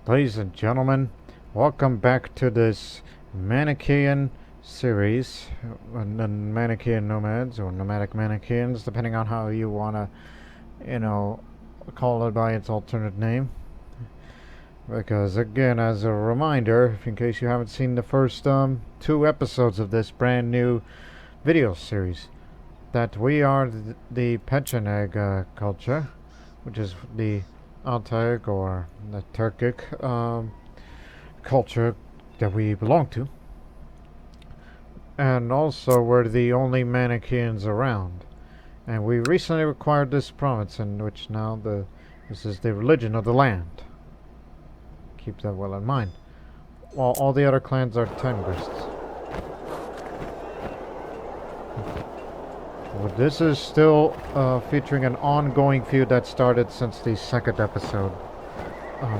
Ladies and gentlemen, welcome back to this Manichean series, the Manichean Nomads, or Nomadic Manicheans, depending on how you want to, call it by its alternate name. Because, again, as a reminder, in case you haven't seen the first two episodes of this brand new video series, that we are the Pecheneg culture, which is the Altaic or the Turkic culture that we belong to. And also, we're the only Manicheans around. And we recently acquired this province, in which now this is the religion of the land. Keep that well in mind. While all the other clans are Tengrists. Well, this is still featuring an ongoing feud that started since the second episode,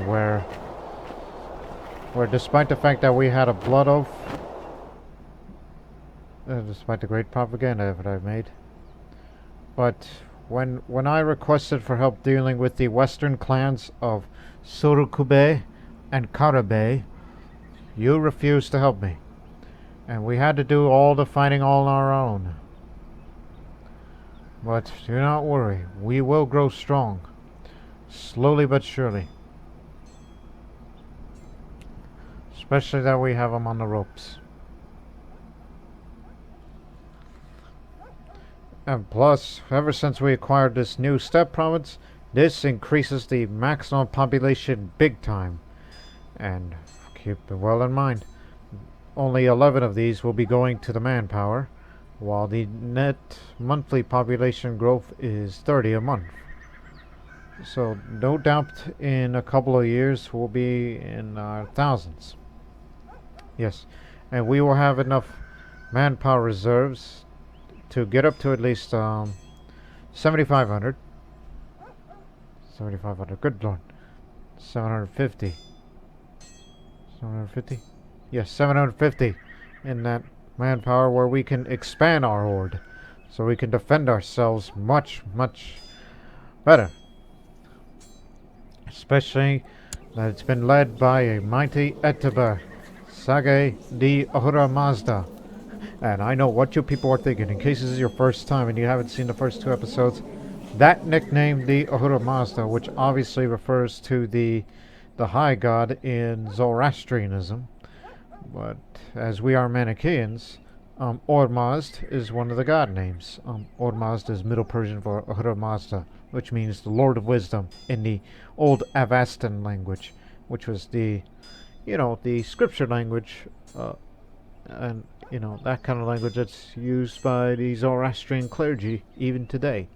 where despite the fact that we had a blood oath, despite the great propaganda that I've made, but when I requested for help dealing with the Western clans of Surukube and Karabe, you refused to help me, and we had to do all the fighting all on our own. But do not worry, we will grow strong, slowly but surely. Especially that we have them on the ropes. And plus, ever since we acquired this new steppe province, this increases the maximum population big time. And keep it well in mind, only 11 of these will be going to the manpower, while the net monthly population growth is 30 a month. So no doubt in a couple of years we'll be in our thousands. Yes, and we will have enough manpower reserves to get up to at least 7,500. 7,500, good lord. 750. 750? Yes, 750 in that manpower where we can expand our horde so we can defend ourselves much, much better. Especially that it's been led by a mighty Elteber Sagay the Ahura Mazda. And I know what you people are thinking. In case this is your first time and you haven't seen the first two episodes, that nickname, the Ahura Mazda, which obviously refers to the high god in Zoroastrianism, but as we are Manicheans, Ormazd is one of the god names. Ormazd is Middle Persian for Ahura Mazda, which means the Lord of Wisdom in the old Avestan language, which was the scripture language, and that kind of language that's used by the Zoroastrian clergy even today.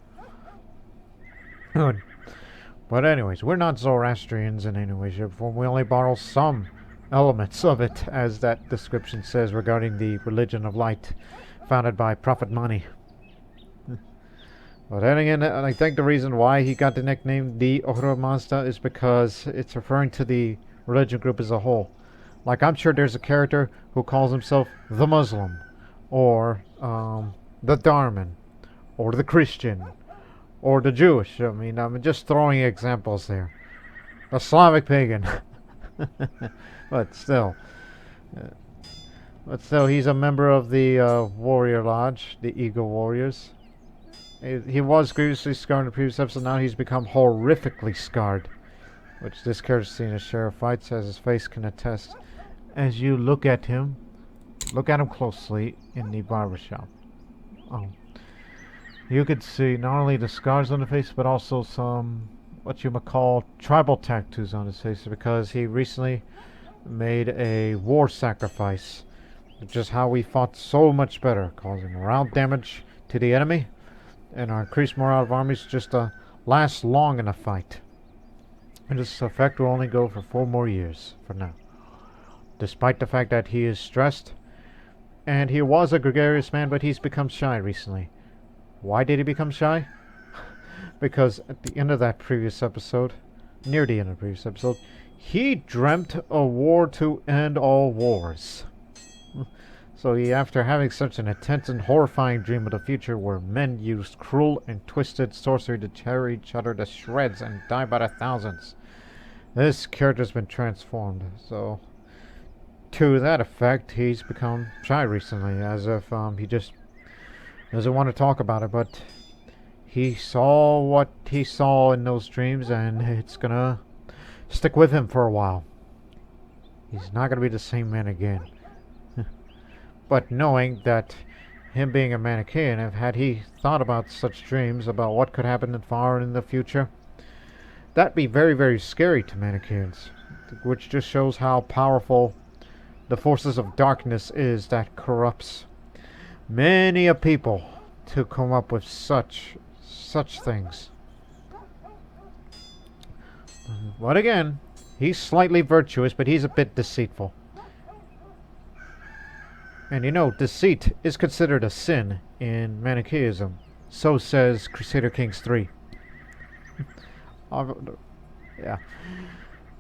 But anyways, we're not Zoroastrians in any way, shape, or form. We only borrow some elements of it, as that description says regarding the religion of light founded by Prophet Mani. But then again, I think the reason why he got the nickname the Ahura Mazda is because it's referring to the religion group as a whole. Like, I'm sure there's a character who calls himself the Muslim, or the Dharman, or the Christian, or the Jewish. I mean, I'm just throwing examples there. The Slavic pagan. But still, he's a member of the Warrior Lodge, the Eagle Warriors. He was grievously scarred in the previous episode. Now he's become horrifically scarred, which this character's seen a share of fights, as his face can attest. As you look at him closely in the barbershop. You could see not only the scars on the face, but also some what you might call tribal tattoos on his face, because he recently made a war sacrifice, which is how we fought so much better, causing morale damage to the enemy, and our increased morale of armies just to last long in a fight. And this effect will only go for 4 more years for now, despite the fact that he is stressed, and he was a gregarious man, but he's become shy recently. Why did he become shy? Because at the end of that previous episode, near the end of the previous episode, he dreamt a war to end all wars. So after having such an intense and horrifying dream of the future where men used cruel and twisted sorcery to tear each other to shreds and die by the thousands, this character's been transformed. So, to that effect, he's become shy recently, as if he just doesn't want to talk about it. But he saw what he saw in those dreams, and it's gonna stick with him for a while. He's not gonna be the same man again. But knowing that him being a Manichean, had he thought about such dreams, about what could happen far in the future, that'd be very, very scary to Manicheans, which just shows how powerful the forces of darkness is that corrupts many a people to come up with such things. But again, he's slightly virtuous, but he's a bit deceitful. And you know, deceit is considered a sin in Manichaeism. So says Crusader Kings 3. Yeah.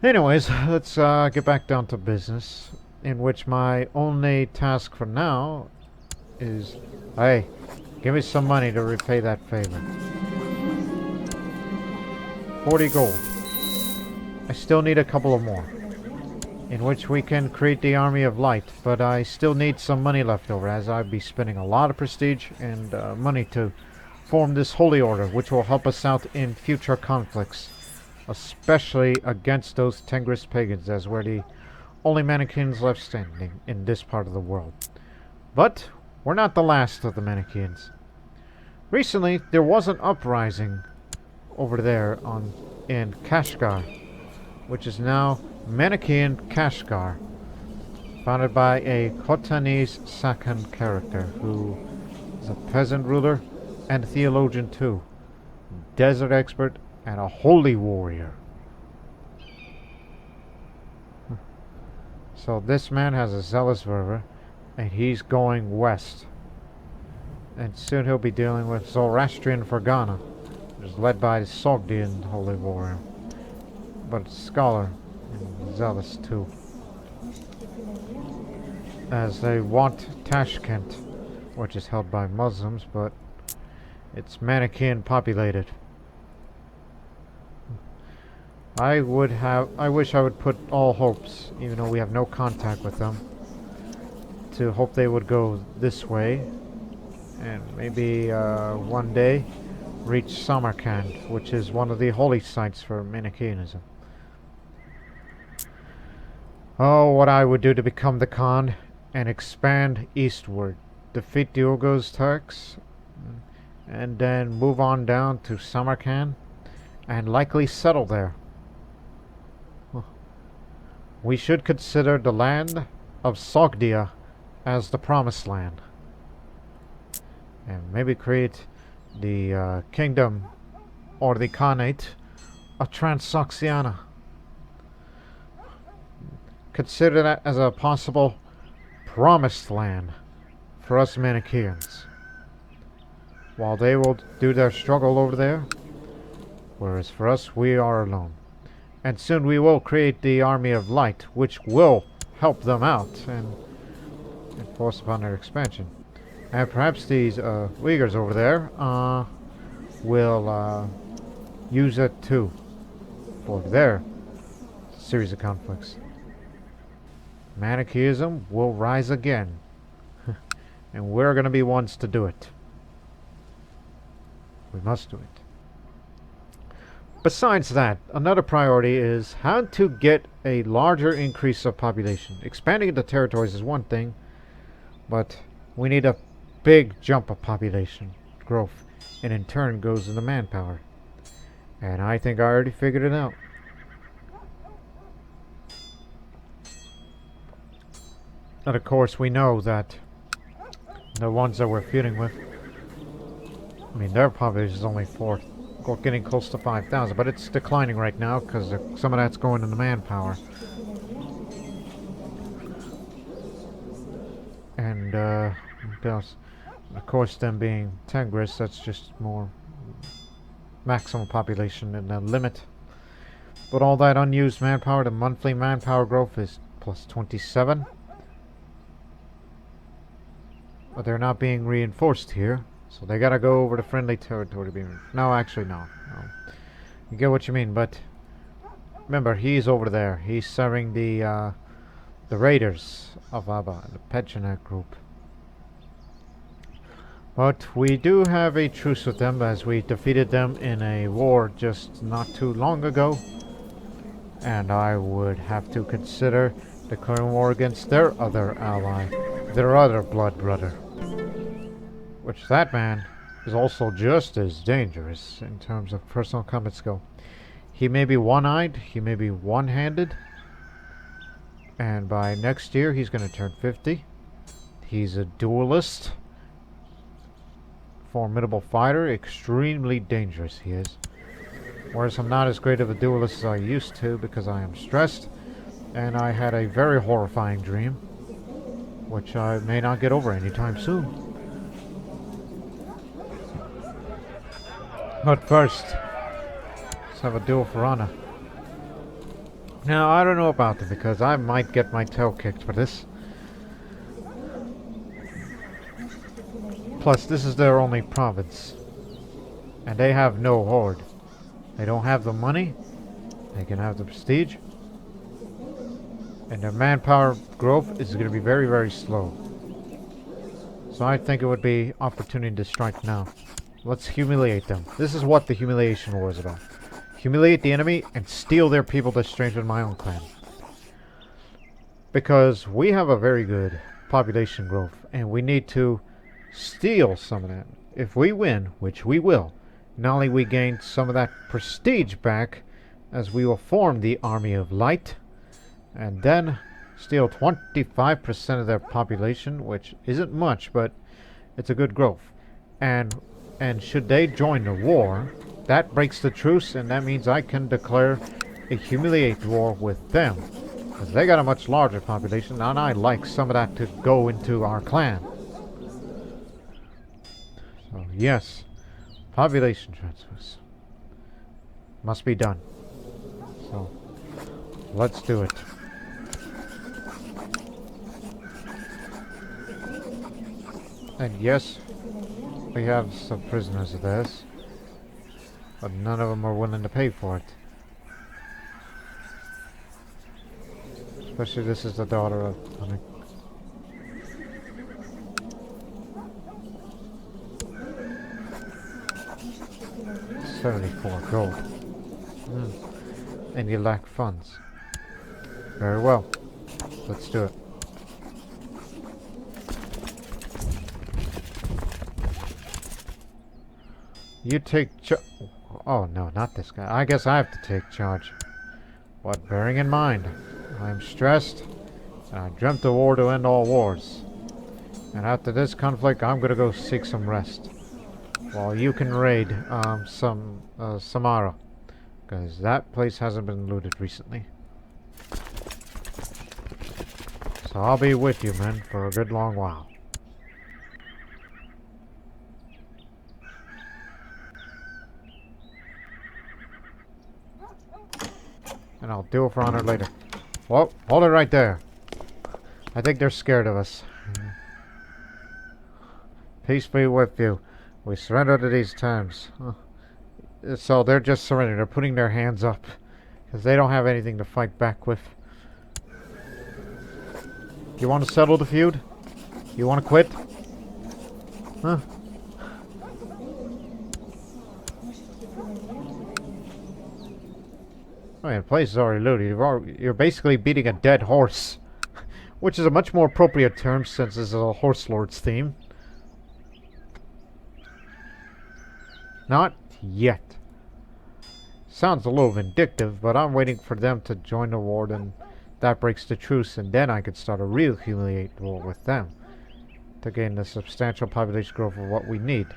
Anyways, let's get back down to business, in which my only task for now is, hey, give me some money to repay that favor. 40 gold. I still need a couple of more, in which we can create the Army of Light, but I still need some money left over, as I'd be spending a lot of prestige and money to form this Holy Order, which will help us out in future conflicts, especially against those Tengrist pagans, as we're the only Manicheans left standing in this part of the world. But we're not the last of the Manicheans. Recently, there was an uprising over there in Kashgar, which is now Manichean Kashgar, founded by a Khotanese Sakan character who is a peasant ruler and a theologian too, desert expert and a holy warrior. So this man has a zealous fervor, and he's going west. And soon he'll be dealing with Zoroastrian Fergana, which is led by the Sogdian holy warrior, but a scholar and zealous too, as they want Tashkent, which is held by Muslims, but it's Manichean populated. I wish I would put all hopes, even though we have no contact with them, to hope they would go this way, and maybe one day reach Samarkand, which is one of the holy sites for Manichaeanism. Oh, what I would do to become the Khan and expand eastward, defeat the Urgos Turks, and then move on down to Samarkand and likely settle there. We should consider the land of Sogdia as the promised land, and maybe create the kingdom or the Khanate of Transoxiana. Consider that as a possible promised land for us Manicheans, while they will do their struggle over there, whereas for us we are alone. And soon we will create the Army of Light, which will help them out and force upon their expansion. And perhaps these Uyghurs over there will use it too for their series of conflicts. Manichaeism will rise again, and we're going to be ones to do it. We must do it. Besides that, another priority is how to get a larger increase of population. Expanding the territories is one thing, but we need a big jump of population growth, and in turn goes into manpower. And I think I already figured it out. And of course we know that the ones that we're feuding with, I mean, their population is only 4, getting close to 5,000, but it's declining right now because some of that's going into manpower. And of course, them being Tengrist, that's just more maximum population and the limit. But all that unused manpower, the monthly manpower growth is plus 27. But they're not being reinforced here, so they gotta go over to friendly territory to be... No, actually, no. You get what you mean, but Remember, he's over there. He's serving the raiders of Abba, the Pechenegs group. But we do have a truce with them as we defeated them in a war just not too long ago. And I would have to consider declaring war against their other ally, their other blood brother. Which that man is also just as dangerous in terms of personal combat skill. He may be one-eyed, he may be one-handed, and by next year he's going to turn 50. He's a duelist, formidable fighter, extremely dangerous he is. Whereas I'm not as great of a duelist as I used to because I am stressed, and I had a very horrifying dream, which I may not get over anytime soon. But first, let's have a duel for honor. Now, I don't know about it because I might get my tail kicked for this. Plus, this is their only province. And they have no horde. They don't have the money. They can have the prestige. And their manpower growth is going to be very, very slow. So I think it would be opportunity to strike now. Let's humiliate them. This is what the humiliation war is about. Humiliate the enemy and steal their people to strengthen my own clan. Because we have a very good population growth and we need to steal some of that. If we win, which we will, not only we gain some of that prestige back as we will form the Army of Light and then steal 25% of their population, which isn't much, but it's a good growth. And should they join the war, that breaks the truce, and that means I can declare a humiliate war with them. Because they got a much larger population, and I'd like some of that to go into our clan. So, yes, population transfers must be done. So, let's do it. And yes, we have some prisoners of theirs, but none of them are willing to pay for it. Especially this is the daughter of... 74 gold. And you lack funds. Very well. Let's do it. You take oh no, not this guy. I guess I have to take charge. But bearing in mind, I'm stressed, and I dreamt the war to end all wars. And after this conflict, I'm gonna go seek some rest. While you can raid Samara. Because that place hasn't been looted recently. So I'll be with you, men, for a good long while. And I'll duel for honor later. Whoa, hold it right there. I think they're scared of us. Peace be with you. We surrender to these terms. So they're just surrendering. They're putting their hands up. Because they don't have anything to fight back with. You want to settle the feud? You want to quit? Huh? I mean, the place is already looted. You're basically beating a dead horse. Which is a much more appropriate term since this is a horse lord's theme. Not yet. Sounds a little vindictive, but I'm waiting for them to join the war, and that breaks the truce, and then I could start a real humiliate war with them to gain the substantial population growth of what we need.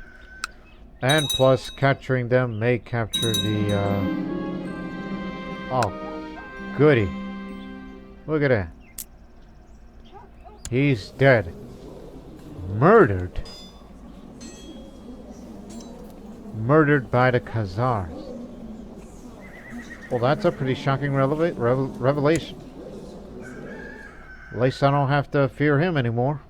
And plus, capturing them may capture the, oh, goody. Look at that. He's dead. Murdered? Murdered by the Khazars. Well, that's a pretty shocking revelation. At least I don't have to fear him anymore.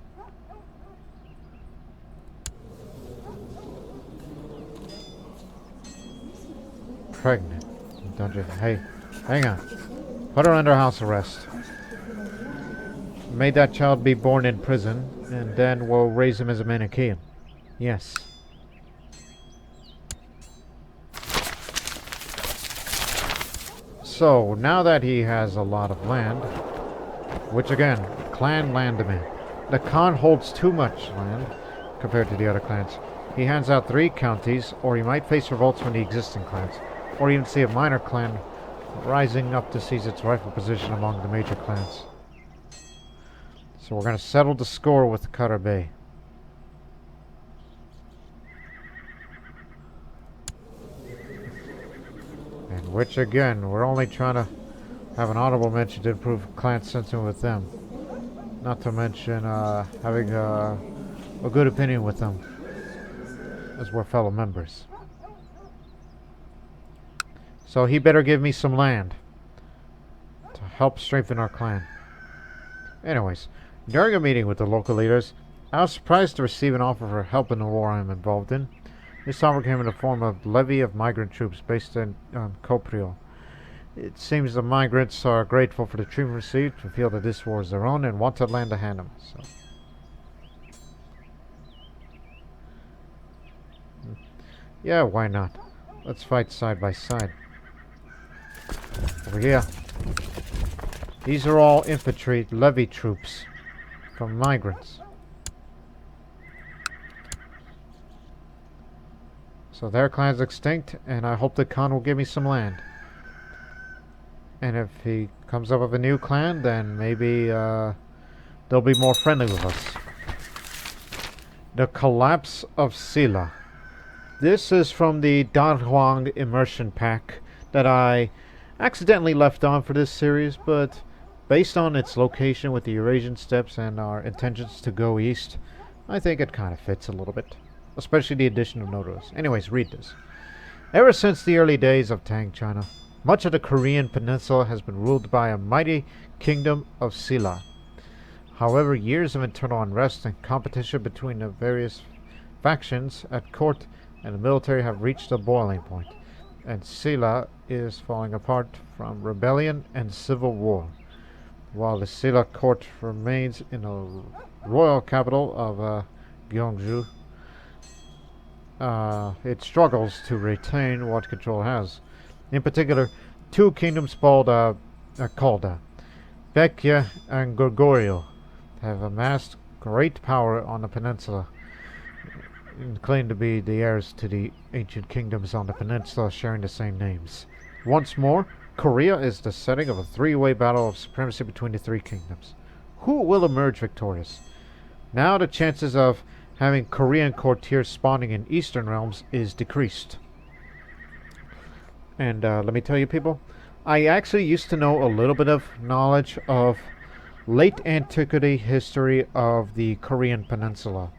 Pregnant. Dungeon. Hey, Hang on. Put her under house arrest. May that child be born in prison, and then we'll raise him as a Manichean. Yes. So, now that he has a lot of land, which again, clan land demand. The Khan holds too much land compared to the other clans. He hands out 3 counties, or he might face revolts from the existing clans, or even see a minor clan rising up to seize its rightful position among the major clans. So we're going to settle the score with Karabey. And which again, we're only trying to have an honorable mention to improve clan sentiment with them. Not to mention having a good opinion with them, as we're fellow members. So he better give me some land to help strengthen our clan. Anyways, during a meeting with the local leaders, I was surprised to receive an offer for help in the war I am involved in. This offer came in the form of levy of migrant troops based in Copriol. It seems the migrants are grateful for the treatment received, to feel that this war is their own, and wanted land to hand them. So. Yeah, why not? Let's fight side by side. Over here. These are all infantry levy troops from migrants. So their clan's extinct, and I hope the Khan will give me some land. And if he comes up with a new clan, then maybe they'll be more friendly with us. The Collapse of Silla. This is from the Darhuang Immersion Pack that I accidentally left on for this series, but based on its location with the Eurasian steppes and our intentions to go east, I think it kind of fits a little bit. Especially the addition of nodos. Anyways, read this. Ever since the early days of Tang China, much of the Korean peninsula has been ruled by a mighty kingdom of Silla. However, years of internal unrest and competition between the various factions at court and the military have reached a boiling point, and Silla is falling apart from rebellion and civil war. While the Silla court remains in the royal capital of Gyeongju, it struggles to retain what control it has. In particular, 2 kingdoms called Baekje and Goguryeo have amassed great power on the peninsula and claim to be the heirs to the ancient kingdoms on the peninsula sharing the same names. Once more, Korea is the setting of a 3-way battle of supremacy between the 3 kingdoms. Who will emerge victorious? Now the chances of having Korean courtiers spawning in eastern realms is decreased. And let me tell you people, I actually used to know a little bit of knowledge of late antiquity history of the Korean peninsula.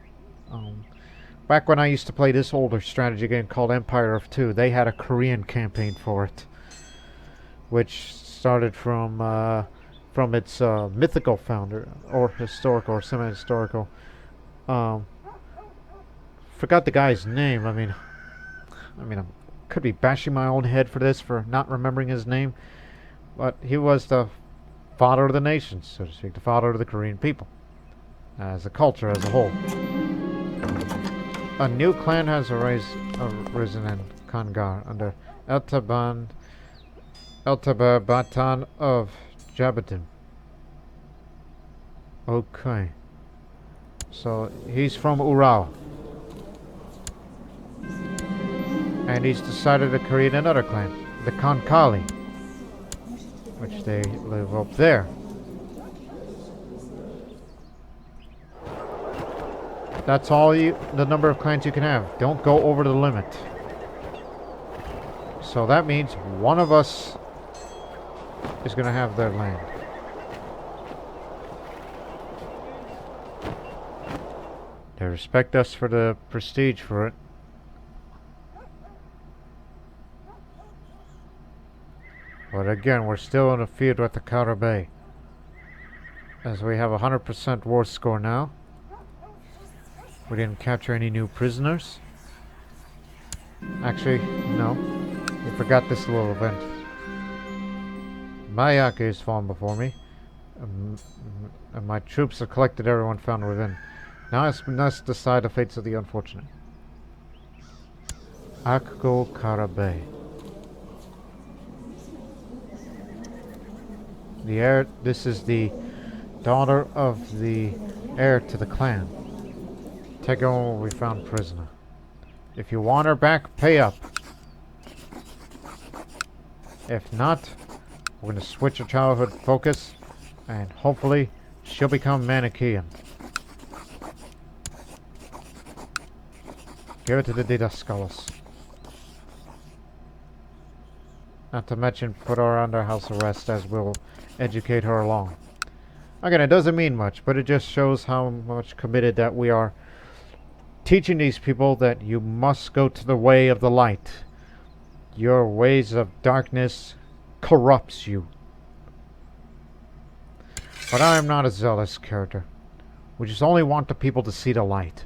Back when I used to play this older strategy game called Empire of Two, they had a Korean campaign for it, which started from its mythical founder, or historical, or semi-historical. Forgot the guy's name. I mean, I could be bashing my own head for this, for not remembering his name, but he was the father of the nations, so to speak, the father of the Korean people, as a culture as a whole. A new clan has arisen in Kangar under Elteber Batan of Jabatin. Okay. So he's from Ural. And he's decided to create another clan, the Konkali, which they live up there. That's all the number of clans you can have. Don't go over the limit. So that means one of us is going to have their land. They respect us for the prestige for it. But again, we're still in a feud with the Karabey, as we have a 100% war score now. We didn't capture any new prisoners. Actually, no. We forgot this little event. Mayake has fallen before me. And my troops have collected everyone found within. Now it's must decide the fates of the unfortunate. Akko Karabe. The heir. This is the daughter of the heir to the clan. Take her when we found prisoner. If you want her back, pay up. If not, we're going to switch her childhood focus, and hopefully she'll become Manichean. Give it to the Didaskalos. Not to mention put her under house arrest, as we'll educate her along. Again, it doesn't mean much, but it just shows how much committed that we are teaching these people that you must go to the way of the light. Your ways of darkness corrupts you. But I am not a zealous character. We just only want the people to see the light.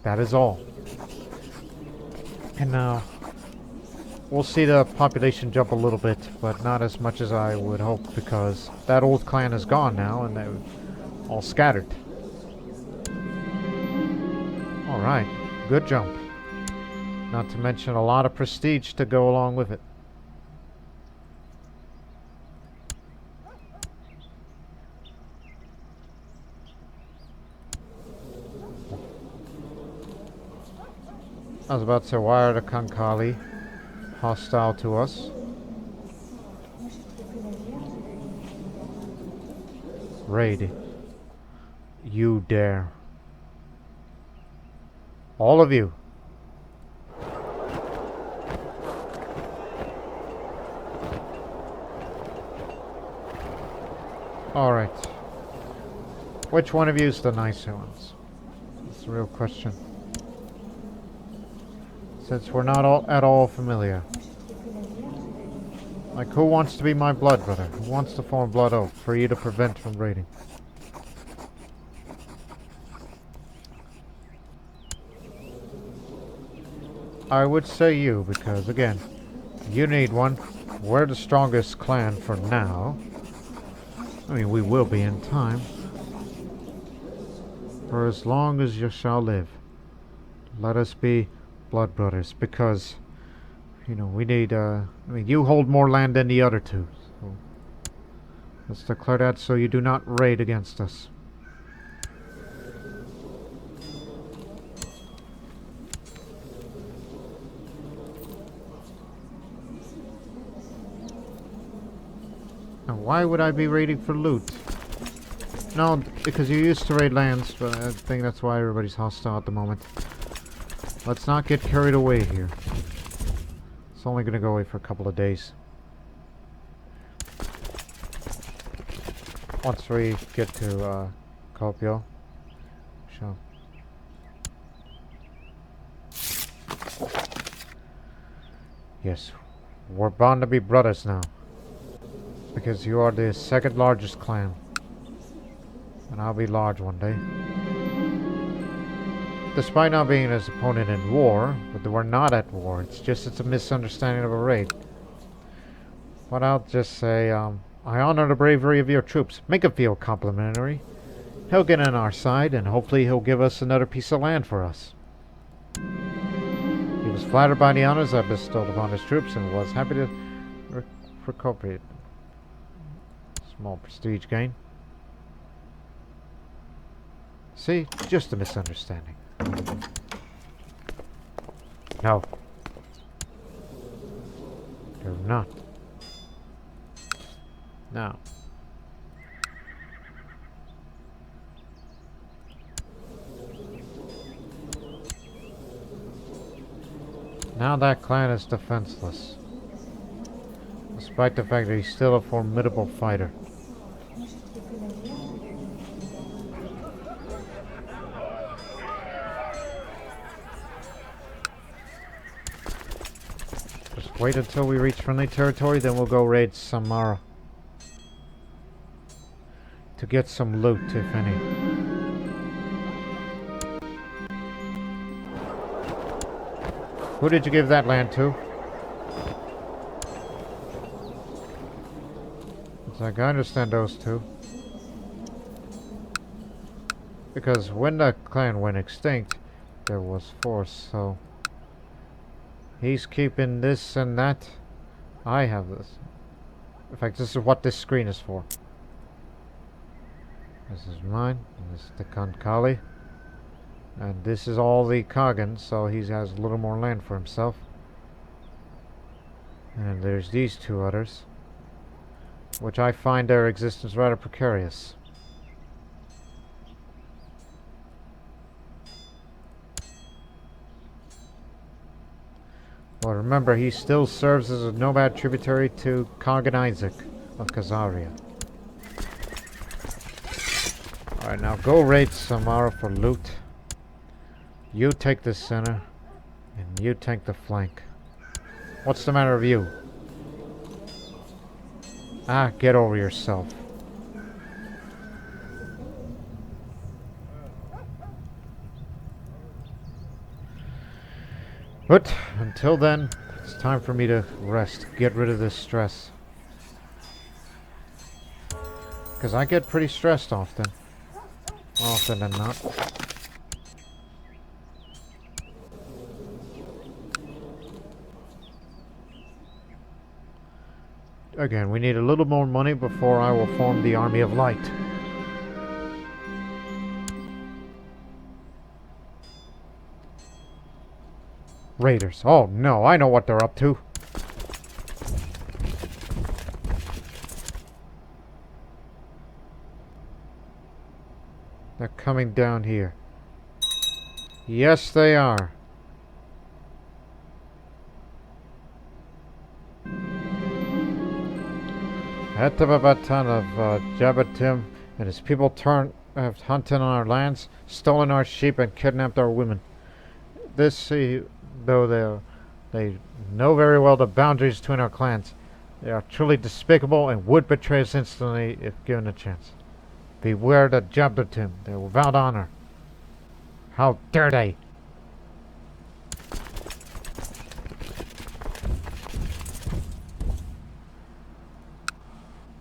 That is all. And now, we'll see the population jump a little bit, but not as much as I would hope, because that old clan is gone now, and they're all scattered. Alright, good jump. Not to mention a lot of prestige to go along with it. I was about to say, why are the Kankali hostile to us? Raid. You dare. All of you. Alright. Which one of you is the nicer ones? That's the real question. Since we're not all at all familiar. Like, who wants to be my blood brother? Who wants to form blood oath for you to prevent from raiding? I would say you, because again, you need one. We're the strongest clan for now. I mean, we will be in time. For as long as you shall live, let us be blood brothers, because, you know, we need, I mean, you hold more land than the other two. So let's declare that so you do not raid against us. Now, why would I be raiding for loot? No, because you used to raid lands, but I think that's why everybody's hostile at the moment. Let's not get carried away here. It's only going to go away for a couple of days. Once we get to Kopio. Sure. Yes, we're bound to be brothers now. Because you are the second largest clan. And I'll be large one day. Despite not being his opponent in war, but we're not at war. It's a misunderstanding of a raid. But I'll just say, I honor the bravery of your troops. Make him feel complimentary. He'll get on our side, and hopefully he'll give us another piece of land for us. He was flattered by the honors I bestowed upon his troops, and was happy to recuperate. Small prestige gain. See? Just a misunderstanding. No. You're not. Now. Now that clan is defenseless. Despite the fact that he's still a formidable fighter. Wait until we reach friendly territory, then we'll go raid Samara. To get some loot, if any. Who did you give that land to? So I can understand those two. Because when the clan went extinct, there was force, so... He's keeping this and that. I have this. In fact, this is what this screen is for. This is mine, and this is the Kankali. And this is all the Kagan, so he has a little more land for himself. And there's these two others, which I find their existence rather precarious. But remember, he still serves as a nomad tributary to Kagan Isaac of Khazaria. Alright, now go raid Samara for loot. You take the center, and you take the flank. What's the matter with you? Ah, get over yourself. But until then, it's time for me to rest, get rid of this stress. Because I get pretty stressed often. Often than not. Again, we need a little more money before I will form the Army of Light. Raiders. Oh no, I know what they're up to. They're coming down here. Yes, they are. Elteber Batan of Jabatim and his people have hunted on our lands, stolen our sheep, and kidnapped our women. This, though they know very well the boundaries between our clans, they are truly despicable and would betray us instantly if given a chance. Beware the Jabatim, they will vowed honor. How dare they!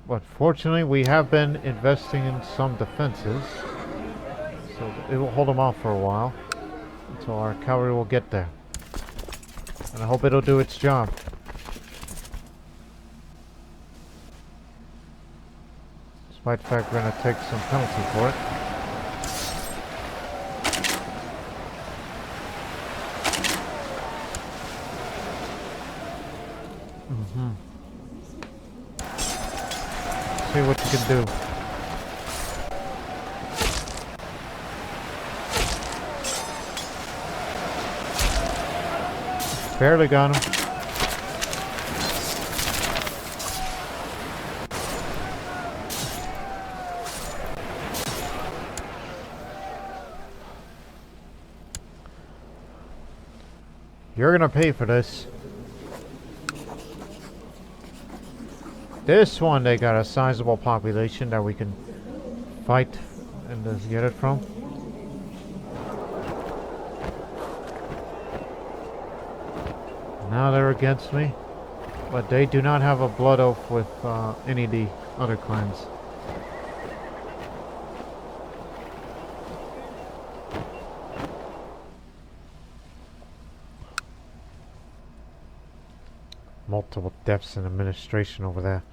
But fortunately, we have been investing in some defenses, so it will hold them off for a while until our cavalry will get there. And I hope it'll do its job. Despite the fact we're going to take some penalty for it. See what you can do. Barely got him. You're gonna pay for this. This one, they got a sizable population that we can fight and just get it from. Now they're against me, but they do not have a blood oath with any of the other clans. Multiple deaths in administration over there.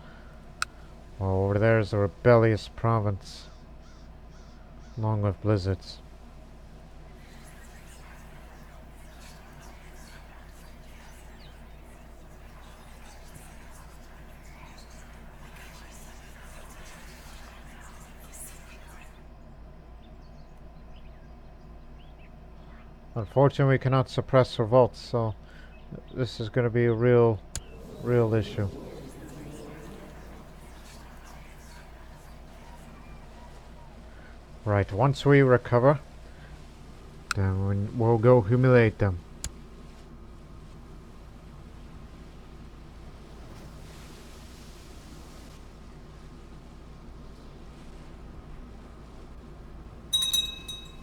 Well, over there is a rebellious province, along with blizzards. Unfortunately, we cannot suppress revolts, so this is going to be a real issue. Right, once we recover, then we'll go humiliate them.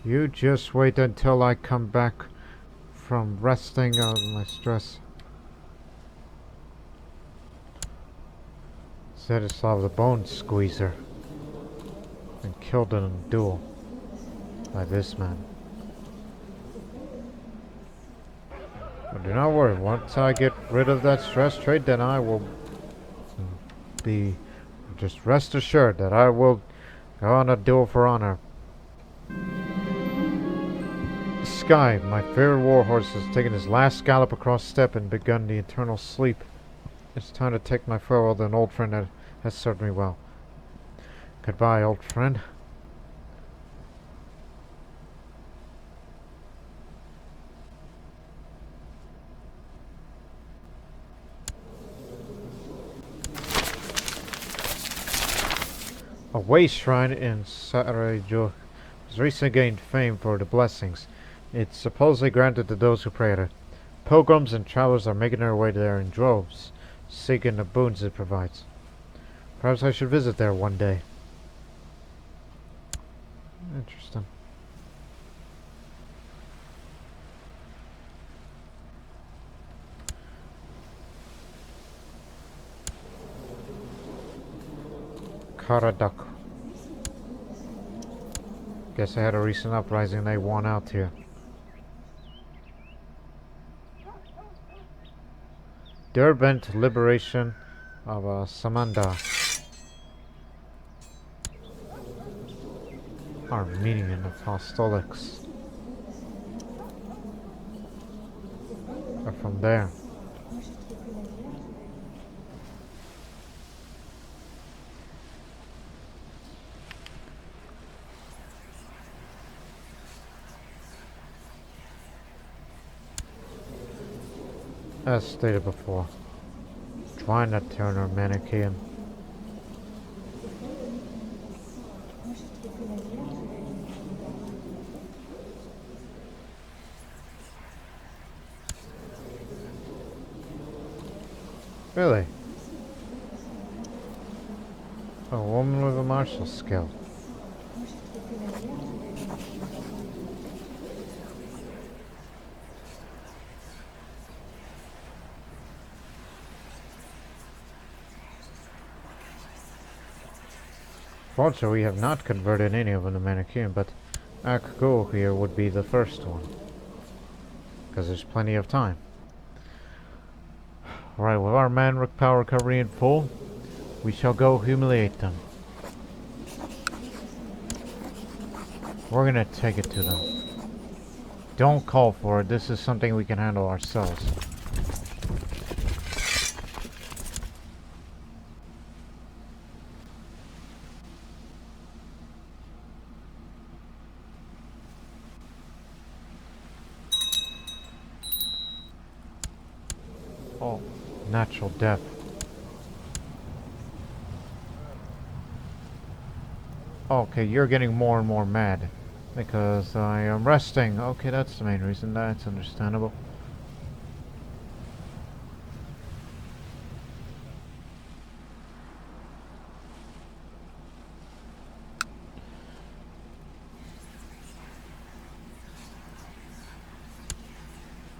You just wait until I come back from resting out of my stress. Zervanism the Bone Squeezer and killed in a duel by this man. But do not worry, once I get rid of that stress trait, then I will be, just rest assured that I will go on a duel for honor. Sky, my favorite warhorse, has taken his last gallop across steppe and begun the eternal sleep. It's time to take my farewell with an old friend that has served me well. Goodbye, old friend. A way shrine in Sagay has recently gained fame for the blessings it's supposedly granted to those who pray at it. Pilgrims and travelers are making their way there in droves, seeking the boons it provides. Perhaps I should visit there one day. Interesting. Karadak. Guess I had a recent uprising and they won out here. Derbent liberation of Samanda. Armenian Apostolics are from there. As stated before, try not to turn our Manichean. Really? A woman with a martial skill. Fortunately, we have not converted any of them to Manichean, but Akko here would be the first one. Because there's plenty of time. Alright, with our man power recovery in full, we shall go humiliate them. We're gonna take it to them. Don't call for it, this is something we can handle ourselves. Oh, natural death. Okay, you're getting more and more mad. Because I am resting. Okay, that's the main reason. That's understandable.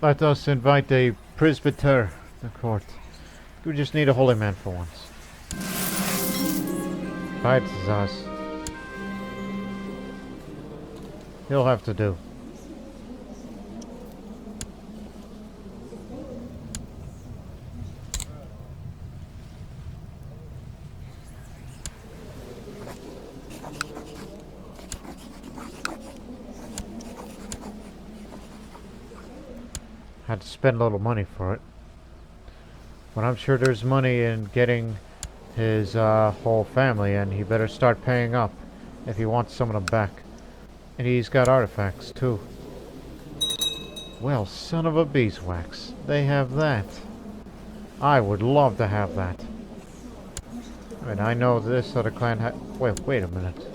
Let us invite a presbyter to court. We just need a holy man for once. Feuds us. He'll have to do. Had to spend a little money for it. But I'm sure there's money in getting his whole family, and he better start paying up if he wants some of them back. And he's got artifacts too. Well, son of a beeswax, they have that. I would love to have that. I mean, I know this other clan had... Wait a minute.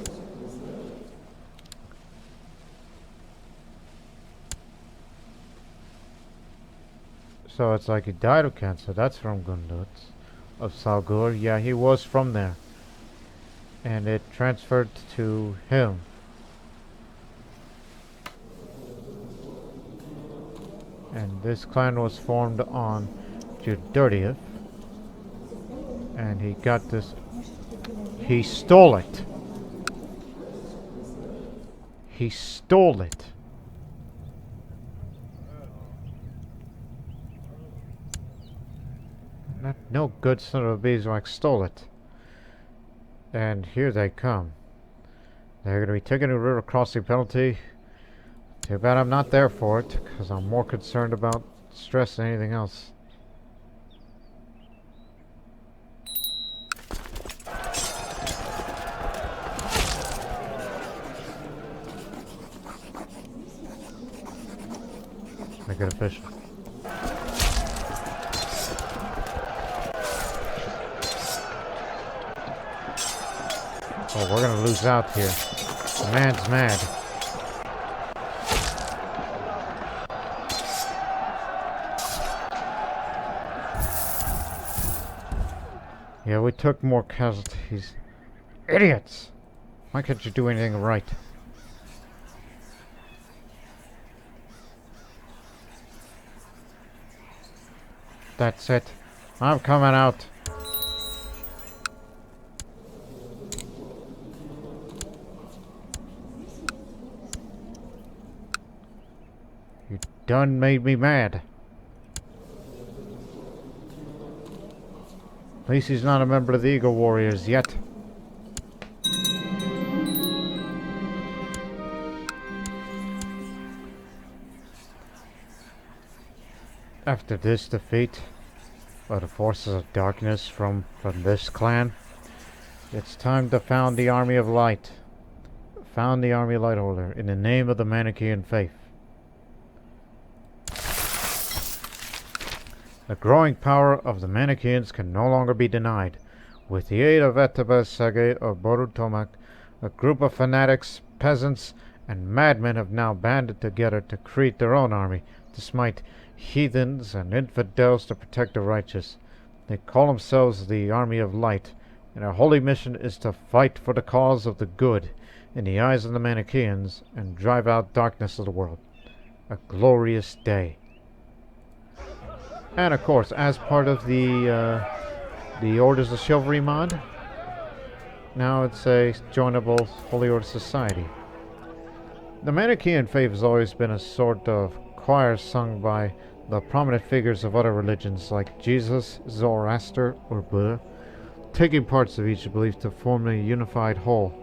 So it's like he died of cancer. That's from Gundut. Of Salgur. Yeah, he was from there. And it transferred to him. And this clan was formed on June 30th. And he got this He stole it. He stole it. No good son of a beeswax stole it. And here they come. They're going to be taking a river crossing penalty. Too bad I'm not there for it, because I'm more concerned about stress than anything else. Make it official. Oh, we're gonna lose out here. The man's mad. Yeah, we took more casualties. Idiots! Why can't you do anything right? That's it. I'm coming out. You done made me mad. At least he's not a member of the Eagle Warriors yet. After this defeat by the forces of darkness from this clan, it's time to found the Army of Light. Found the Army of Light Order in the name of the Manichean faith. The growing power of the Manicheans can no longer be denied. With the aid of Elteber Sagay of Borutomak, a group of fanatics, peasants, and madmen have now banded together to create their own army to smite heathens and infidels to protect the righteous. They call themselves the Army of Light, and their holy mission is to fight for the cause of the good in the eyes of the Manicheans and drive out darkness of the world. A glorious day. And of course, as part of the Orders of Chivalry mod, now it's a joinable Holy Order Society. The Manichean faith has always been a sort of choir sung by the prominent figures of other religions like Jesus, Zoroaster, or Buddha, taking parts of each belief to form a unified whole.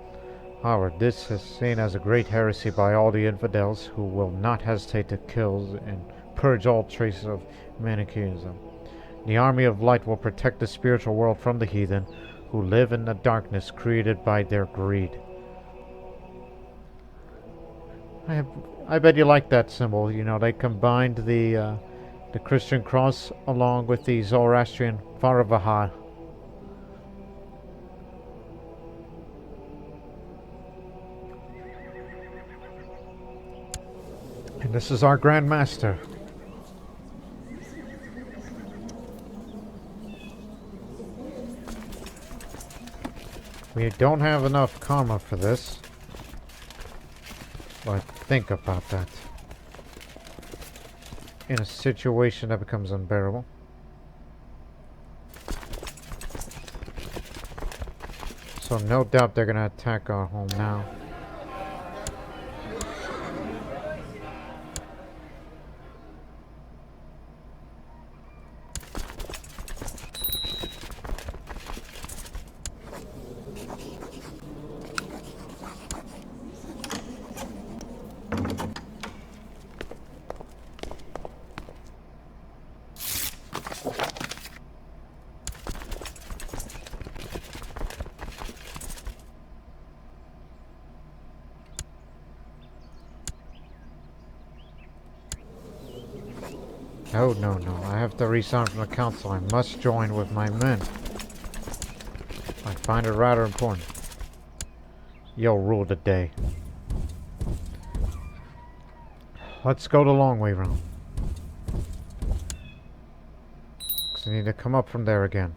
However, this is seen as a great heresy by all the infidels who will not hesitate to kill and purge all traces of Manichaeism. The Army of Light will protect the spiritual world from the heathen who live in the darkness created by their greed. I bet you like that symbol. You know, they combined the Christian cross along with the Zoroastrian Faravaha. And this is our Grand Master. We don't have enough karma for this. But think about that. In a situation that becomes unbearable. So no doubt they're gonna attack our home now. Oh, no, I have to resign from the council. I must join with my men. I find it rather important. You'll rule the day. Let's go the long way round. Because I need to come up from there again.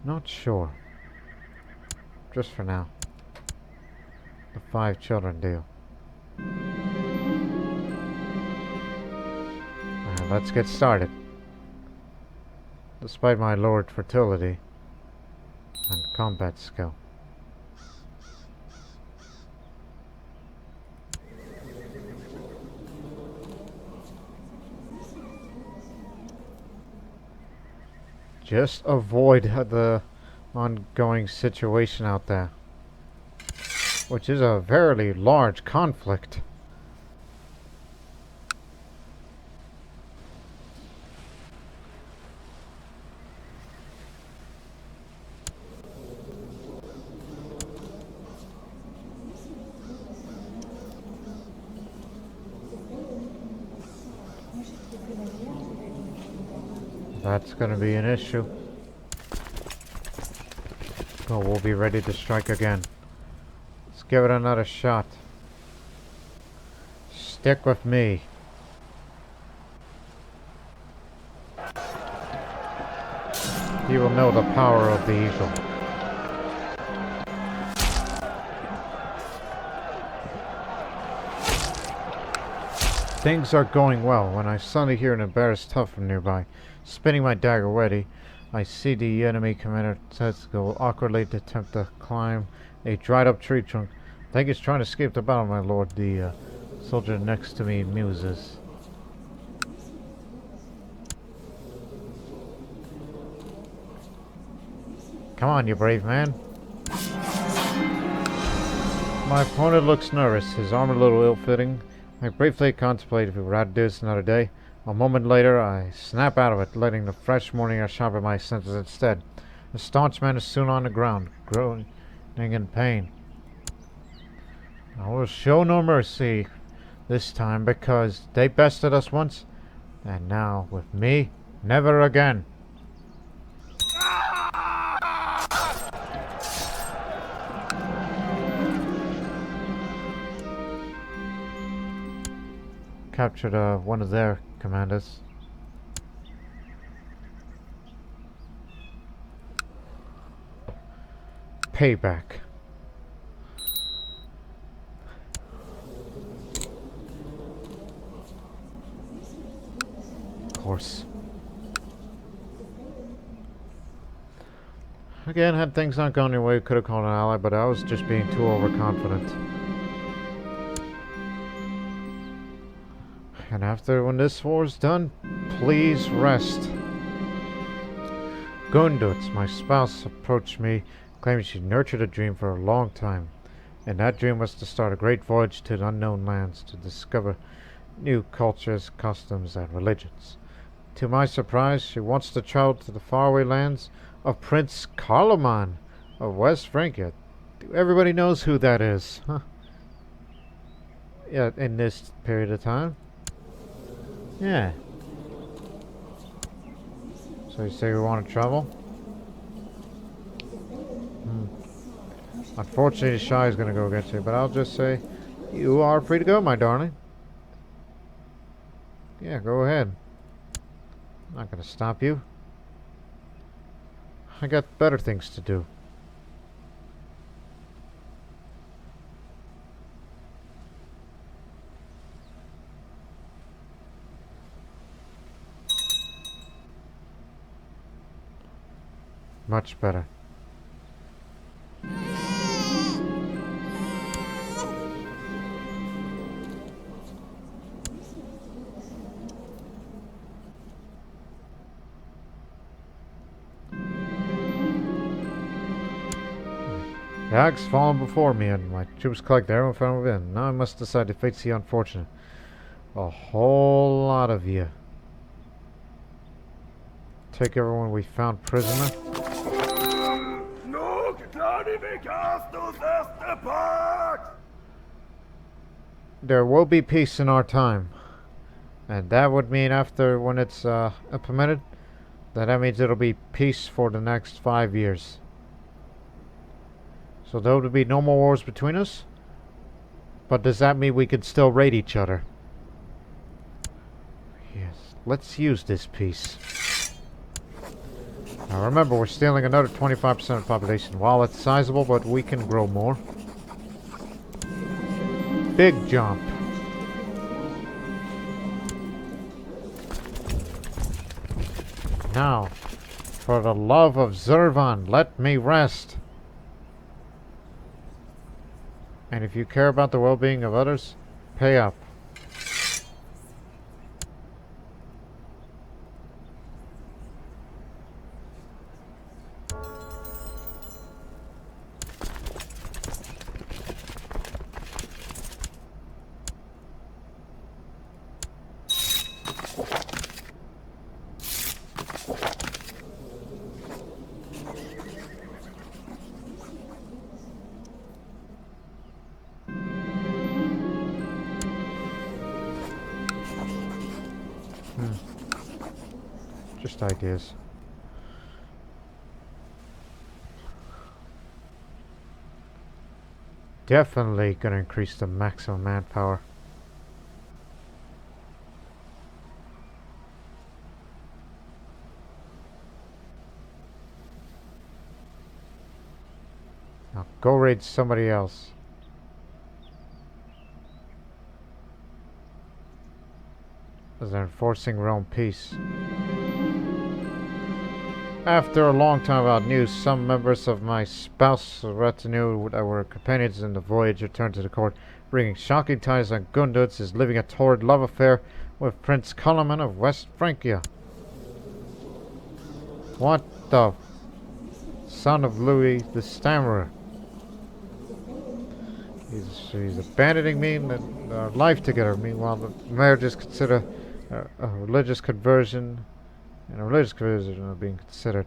Not sure. Just for now. The 5 children deal. Alright, let's get started. Despite my lowered fertility and combat skill. Just avoid the ongoing situation out there, which is a very large conflict. That's gonna be an issue. Oh, we'll be ready to strike again. Let's give it another shot. Stick with me. You will know the power of the eagle. Things are going well when I suddenly hear an embarrassed tough from nearby. Spinning my dagger ready, I see the enemy commander go awkwardly to attempt to climb a dried up tree trunk. I think he's trying to escape the battle, my lord. The soldier next to me muses. Come on, you brave man. My opponent looks nervous, his armor a little ill-fitting. I briefly contemplate if we were to do this another day. A moment later, I snap out of it, letting the fresh morning air sharpen my senses instead. The staunch man is soon on the ground, groaning in pain. I will show no mercy this time, because they bested us once, and now, with me, never again. Captured one of their commanders. Payback. Of course. Again, had things not gone your way, could have called an ally, but I was just being too overconfident. And after, when this war is done, please rest. Gundutz, my spouse, approached me, claiming she nurtured a dream for a long time. And that dream was to start a great voyage to the unknown lands to discover new cultures, customs, and religions. To my surprise, she wants to travel to the faraway lands of Prince Carloman of West Francia. Everybody knows who that is, huh? Yeah, in this period of time. Yeah. So you say we want to travel? Unfortunately, Shy is going to go against you, but I'll just say, you are free to go, my darling. Yeah, go ahead. I'm not going to stop you. I got better things to do. Much better. The axe fallen before me, and my troops collected everyone found within. Now I must decide to face the unfortunate. A whole lot of you. Take everyone we found prisoner. There will be peace in our time. And that would mean after, when it's implemented, that means it'll be peace for the next 5 years. So there will be no more wars between us? But does that mean we can still raid each other? Yes, let's use this peace. Now remember, we're stealing another 25% of the population. While it's sizable, but we can grow more. Big jump. Now, for the love of Zervan, let me rest. And if you care about the well-being of others, pay up. Just ideas. Definitely gonna increase the maximum manpower. Now go raid somebody else. As they're enforcing realm peace. After a long time without news, some members of my spouse's retinue that were companions in the voyage returned to the court, bringing shocking tidings that Gunduz is living a torrid love affair with Prince Kalaman of West Francia. What the son of Louis the Stammerer? He's abandoning me and our life together. Meanwhile, the marriage is considered a religious conversion. And a religious conversion are being considered.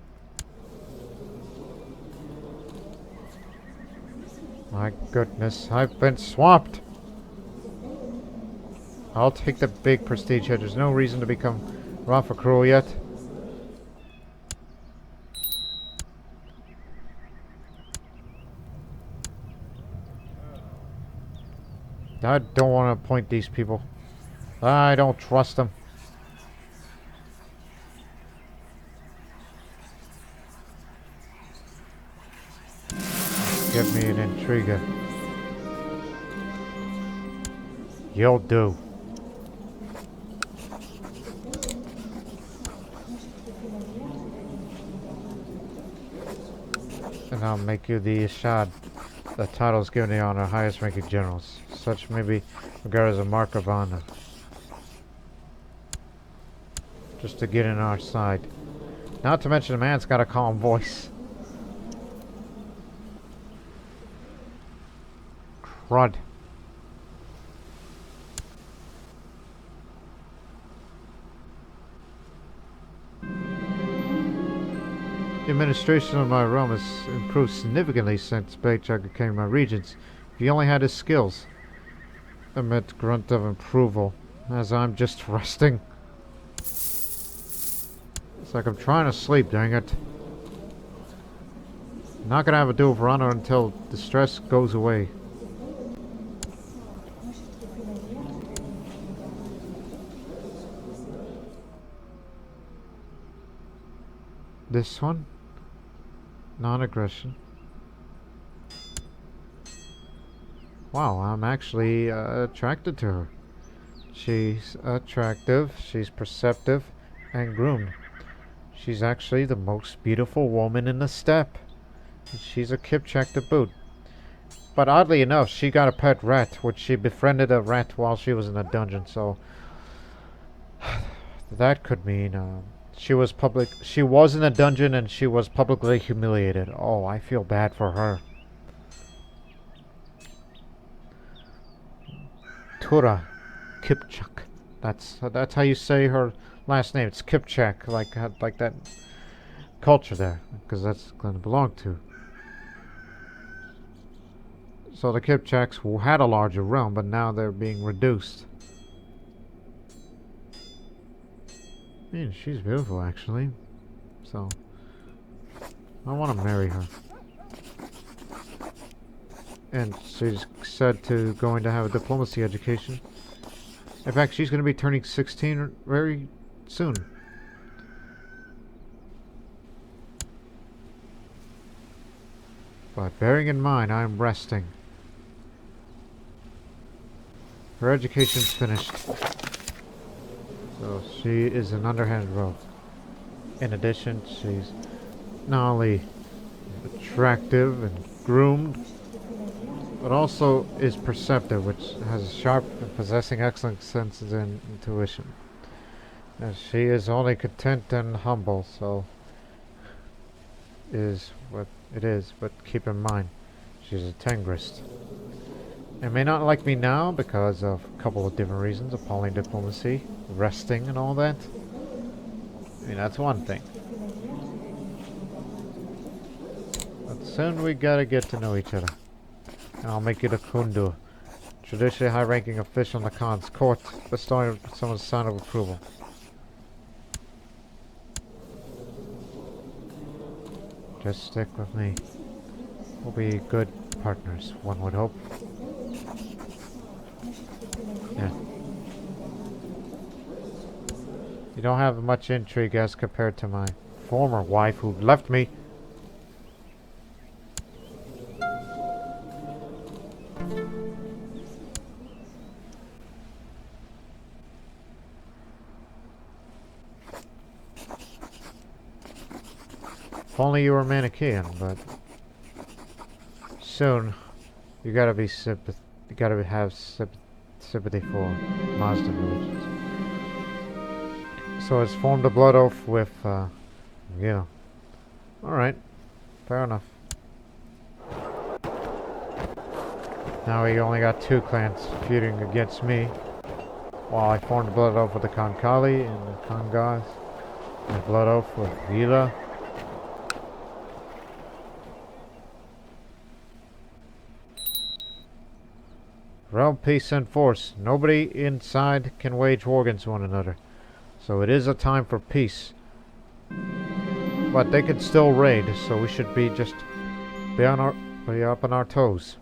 My goodness, I've been swamped. I'll take the big prestige here. There's no reason to become Rafa Cruel yet. I don't want to appoint these people. I don't trust them. Give me an intriguer. You'll do. And I'll make you the Ishad. The title is given to honor highest ranking generals. Such may be regarded as a mark of honor. Just to get in our side. Not to mention the man's got a calm voice. Crud. The administration of my realm has improved significantly since Pechenegs became my regents. If he only had his skills. Amid grunt of approval, as I'm just resting. It's like I'm trying to sleep, dang it. Not gonna have a duel for honor until the stress goes away. This one? Non-aggression. Wow, I'm actually attracted to her. She's attractive, she's perceptive, and groomed. She's actually the most beautiful woman in the steppe. She's a Kipchak to boot. But oddly enough, she got a pet rat, which she befriended a rat while she was in a dungeon, so... that could mean, she was in a dungeon and she was publicly humiliated. Oh, I feel bad for her. Tura Kipchak. That's how you say her last name. It's Kipchak, like that culture there, because that's going to belong to. So the Kipchaks had a larger realm, but now they're being reduced. I mean, she's beautiful, actually. So, I want to marry her. And she's said to going to have a diplomacy education. In fact, she's going to be turning 16 very soon. But bearing in mind, I'm resting. Her education's finished. So she is an underhanded rogue. In addition, she's not only attractive and groomed, but also is perceptive, which has a sharp and possessing excellent senses and intuition. And she is only content and humble, so is what it is, but keep in mind, she's a Tengrist. And may not like me now because of a couple of different reasons, appalling diplomacy, resting and all that. I mean, that's one thing. But soon we gotta get to know each other. And I'll make you the Kundu, traditionally high-ranking official in the Khan's court, bestowing someone's sign of approval. Just stick with me. We'll be good partners, one would hope. Yeah. You don't have much intrigue as compared to my former wife who left me. If only you were Manichean, but soon you gotta have sympathy for Mazda religions. So it's formed a blood oath with, yeah. Alright, fair enough. Now we only got 2 clans feuding against me, while I formed a blood oath with the Kankali and the Kangas, and a blood oath with Vila. Realm, peace, and force. Nobody inside can wage war against one another. So it is a time for peace. But they can still raid, so we should be just be up on our toes.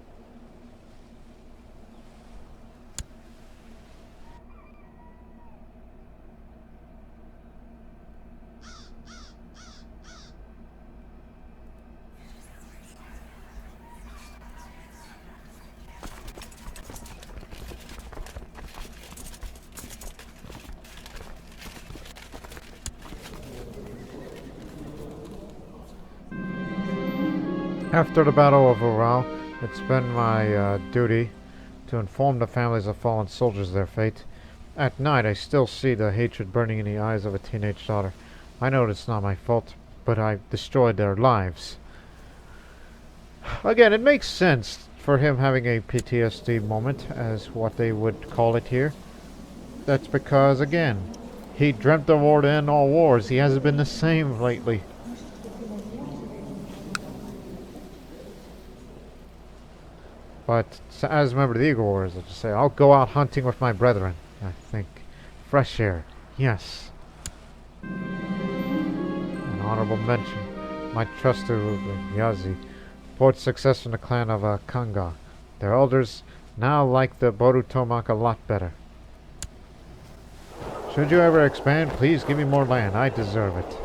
After the Battle of Ural, it's been my duty to inform the families of fallen soldiers of their fate. At night, I still see the hatred burning in the eyes of a teenage daughter. I know it's not my fault, but I've destroyed their lives. Again, it makes sense for him having a PTSD moment, as what they would call it here. That's because, again, he dreamt of war to end all wars. He hasn't been the same lately. But as a member of the Eagle Wars, I'll just say, I'll go out hunting with my brethren. I think. Fresh air. Yes. An honorable mention. My trust to Yazi. Port success from the clan of Kanga. Their elders now like the Borutomak a lot better. Should you ever expand, please give me more land. I deserve it.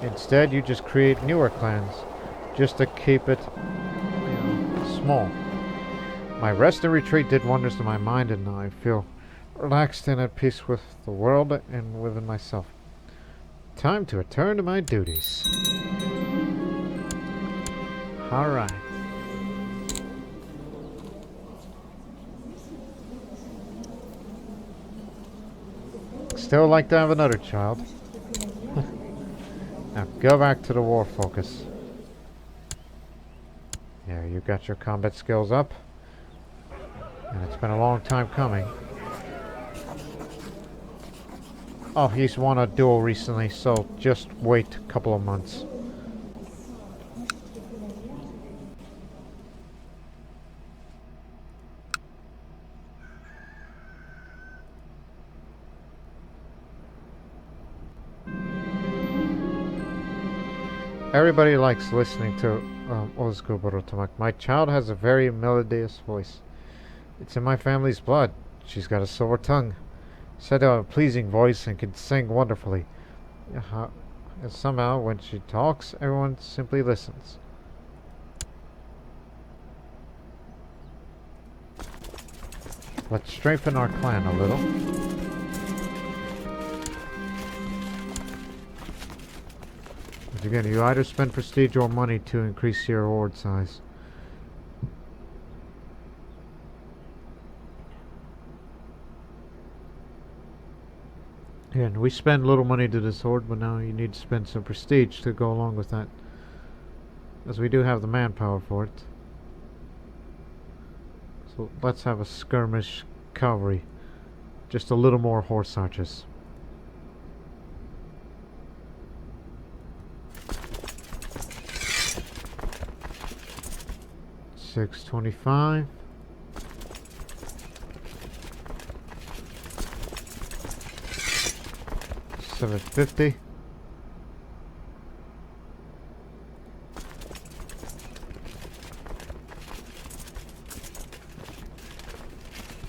Instead, you just create newer clans. Just to keep it small. My rest and retreat did wonders to my mind, and now I feel relaxed and at peace with the world and within myself. Time to return to my duties. Alright. Still like to have another child. Now go back to the war focus. There, you got your combat skills up. And it's been a long time coming. Oh, he's won a duel recently, so just wait a couple of months. Everybody likes listening to old school Borutomak. My child has a very melodious voice. It's in my family's blood. She's got a silver tongue, said to have a pleasing voice, and can sing wonderfully. And somehow, when she talks, everyone simply listens. Let's strengthen our clan a little. But again, you either spend prestige or money to increase your horde size. And we spend little money to this horde, but now you need to spend some prestige to go along with that. As we do have the manpower for it. So let's have a skirmish cavalry. Just a little more horse archers. $625. $750.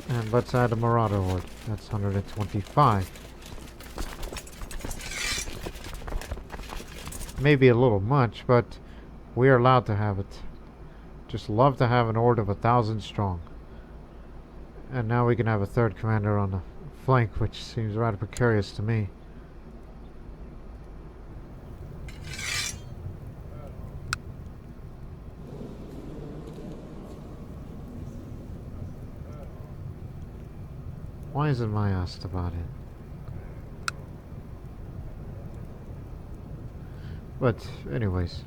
And let's add a Marauder Horde. That's 125. Maybe a little much, but we are allowed to have it. Just love to have an horde of 1,000 strong. And now we can have a third commander on the flank, which seems rather precarious to me. Why isn't my asked about it? But anyways.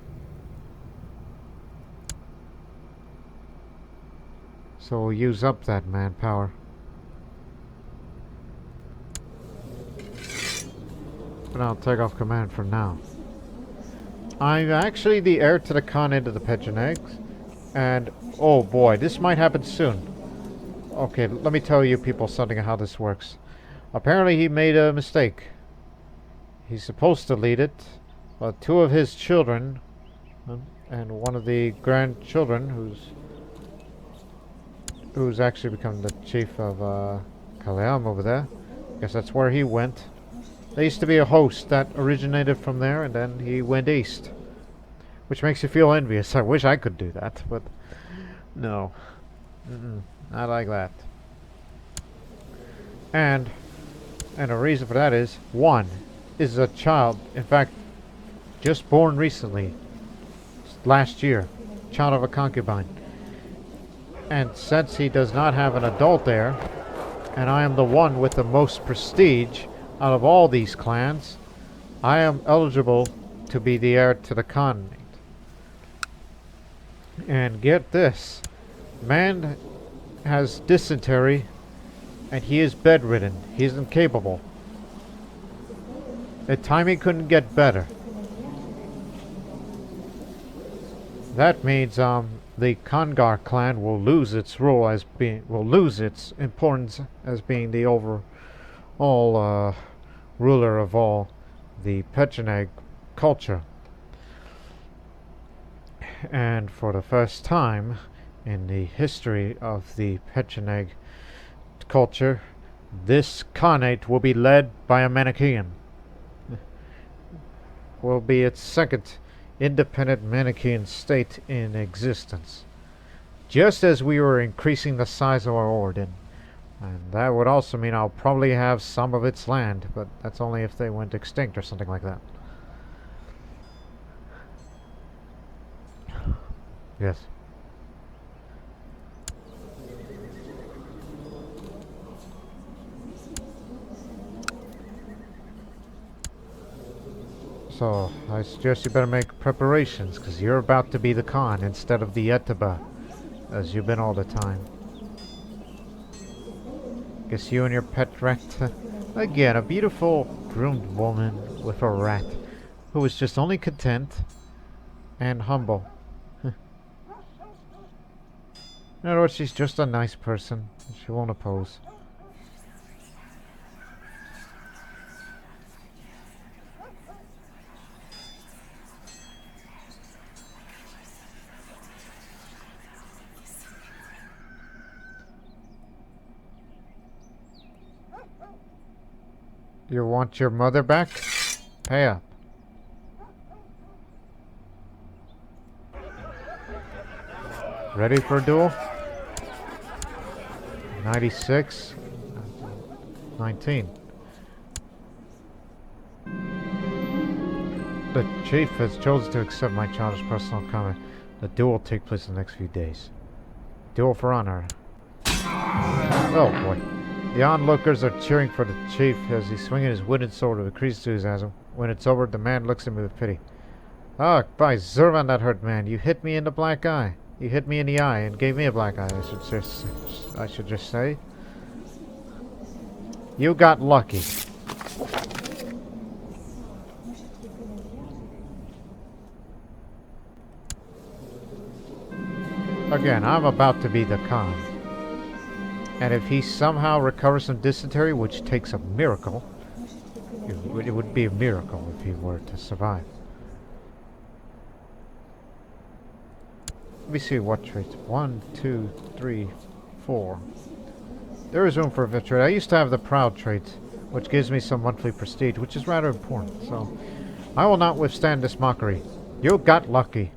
So we'll use up that manpower. But I'll take off command for now. I'm actually the heir to the Khan of the Pechenegs. And oh boy, this might happen soon. Okay, let me tell you people something of how this works. Apparently he made a mistake. He's supposed to lead it, but two of his children and one of the grandchildren who's actually become the chief of Kaleam over there. I guess that's where he went. There used to be a host that originated from there, and then he went east. Which makes you feel envious. I wish I could do that, but no. Not like that. And the reason for that is, one is a child, in fact, just born recently, last year, child of a concubine. And since he does not have an adult heir, and I am the one with the most prestige out of all these clans, I am eligible to be the heir to the Khan. And get this, man has dysentery and he is bedridden. He's incapable. The timing couldn't get better. That means the Kongar clan will lose its role as being lose its importance as being the overall ruler of all the Pecheneg culture. And for the first time in the history of the Pecheneg culture, this Khanate will be led by a Manichean. Will be its second independent Manichean state in existence. Just as we were increasing the size of our order. And that would also mean I'll probably have some of its land, but that's only if they went extinct or something like that. Yes. So, I suggest you better make preparations, because you're about to be the Khan instead of the Elteber, as you've been all the time. Guess you and your pet rat... again, a beautiful, groomed woman with a rat, who is just only content and humble. In other words, she's just a nice person. She won't oppose. You want your mother back? Pay up. Ready for a duel? 96, 19. The chief has chosen to accept my childish personal comment. The duel will take place in the next few days. Duel for honor. Oh boy. The onlookers are cheering for the chief as he's swinging his wooden sword with increased enthusiasm. When it's over, the man looks at me with pity. Ah, by Zervan, that hurt, man. You hit me in the black eye. You hit me in the eye and gave me a black eye, I should just say. You got lucky. Again, I'm about to be the Khan. And if he somehow recovers from dysentery, which takes a miracle, it would be a miracle if he were to survive. Let me see what traits. 1, 2, 3, 4. There is room for a trait. I used to have the proud trait, which gives me some monthly prestige, which is rather important. So, I will not withstand this mockery. You got lucky.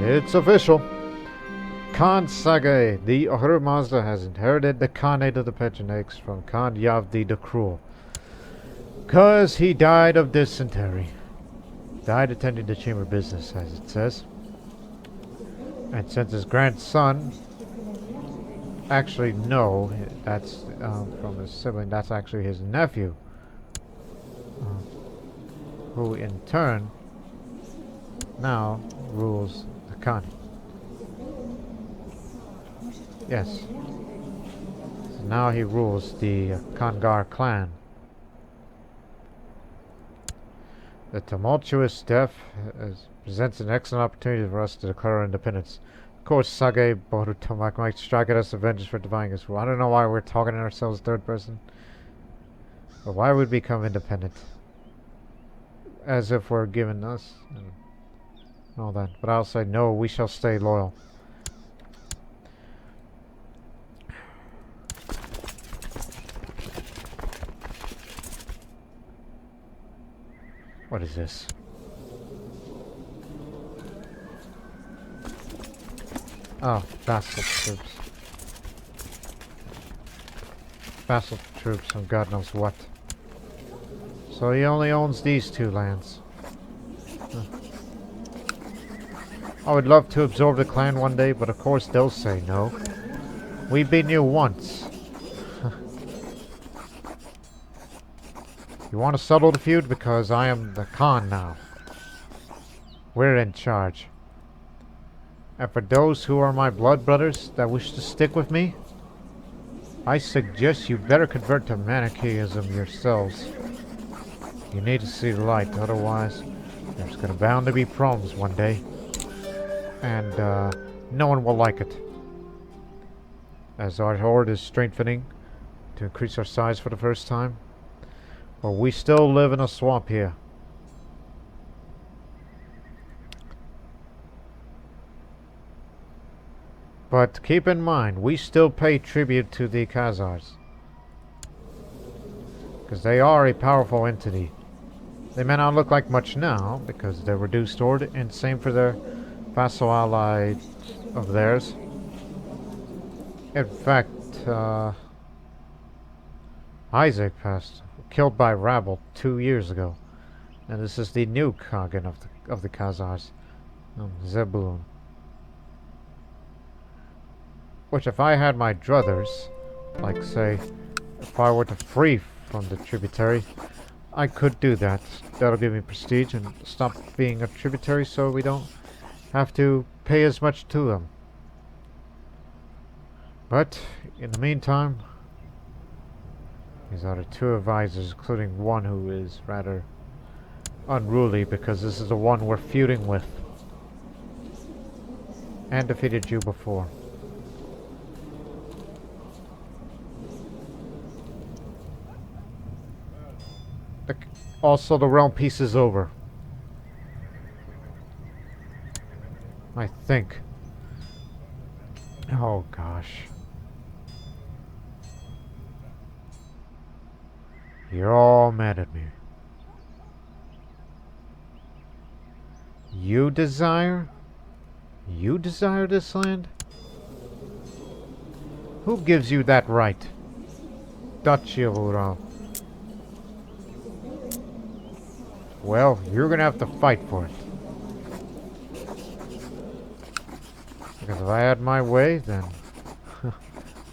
It's official. Khan Sagay, the Ahura Mazda, has inherited the Khanate of the Pechenegs from Khan Yavdi the Cruel. 'Cause he died of dysentery. Died attending the chamber business, as it says. And since his grandson... Actually, no. That's from his sibling. That's actually his nephew. Who, in turn, now rules the Khan. Yes. So now he rules the Kangar clan. The tumultuous death presents an excellent opportunity for us to declare our independence. Of course, Sagay Borutomak might strike at us of vengeance for defying his rule. I don't know why we're talking to ourselves third person. But why would we become independent? As if we're given us and all that. But I'll say no, we shall stay loyal. What is this? Oh, vassal troops. Vassal troops from God knows what. So he only owns these two lands. Huh. I would love to absorb the clan one day, but of course they'll say no. We've been here once. You want to settle the feud? Because I am the Khan now. We're in charge. And for those who are my blood brothers that wish to stick with me, I suggest you better convert to Manichaeism yourselves. You need to see the light, otherwise there's gonna bound to be problems one day. And no one will like it. As our horde is strengthening to increase our size for the first time. But we still live in a swamp here. But keep in mind, we still pay tribute to the Khazars. Because they are a powerful entity. They may not look like much now, because they're reduced horde, and same for their vassal ally of theirs. In fact, Isaac passed, killed by rabble 2 years ago. And this is the new Khagan of the Khazars, Zebulun. Which, if I had my druthers, like say, if I were to free from the tributary, I could do that. That'll give me prestige and stop being a tributary, so we don't have to pay as much to them. But in the meantime, these are the two advisors, including one who is rather unruly, because this is the one we're feuding with and defeated you before. Also, the realm peace is over. I think. Oh gosh. You're all mad at me. You desire You desire this land? Who gives you that right? Duchy of Ural. Well, you're gonna have to fight for it. Because if I had my way, then...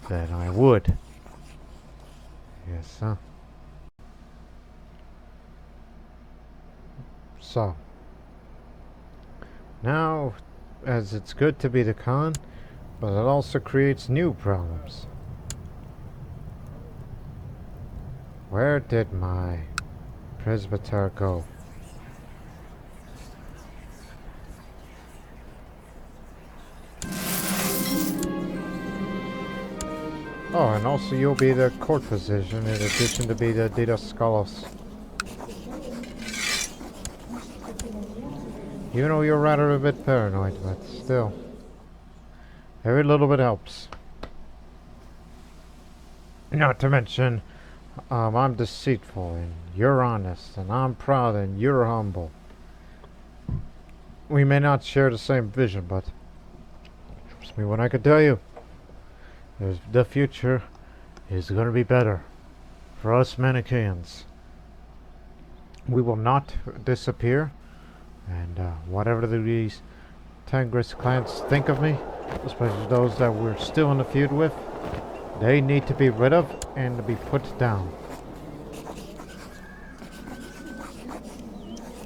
then I would. Yes, huh? So. Now, as it's good to be the Khan, but it also creates new problems. Where did my presbyter go? Oh, and also you'll be the court physician in addition to be the Didaskalos. You know, you're rather a bit paranoid, but still. Every little bit helps. Not to mention, I'm deceitful and you're honest, and I'm proud and you're humble. We may not share the same vision, but trust me when I can tell you, the future is going to be better for us Manicheans. We will not disappear, and whatever these Tengrist clans think of me, especially those that we're still in the feud with, they need to be rid of and to be put down.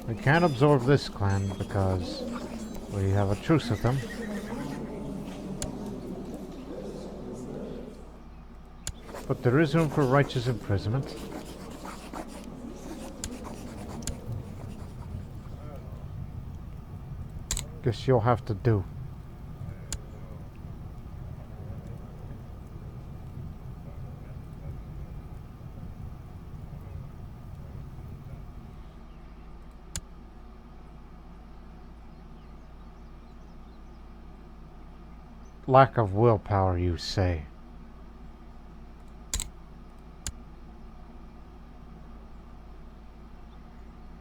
We can't absorb this clan because we have a truce with them. But there is room for righteous imprisonment. Guess you'll have to do. Lack of willpower, you say?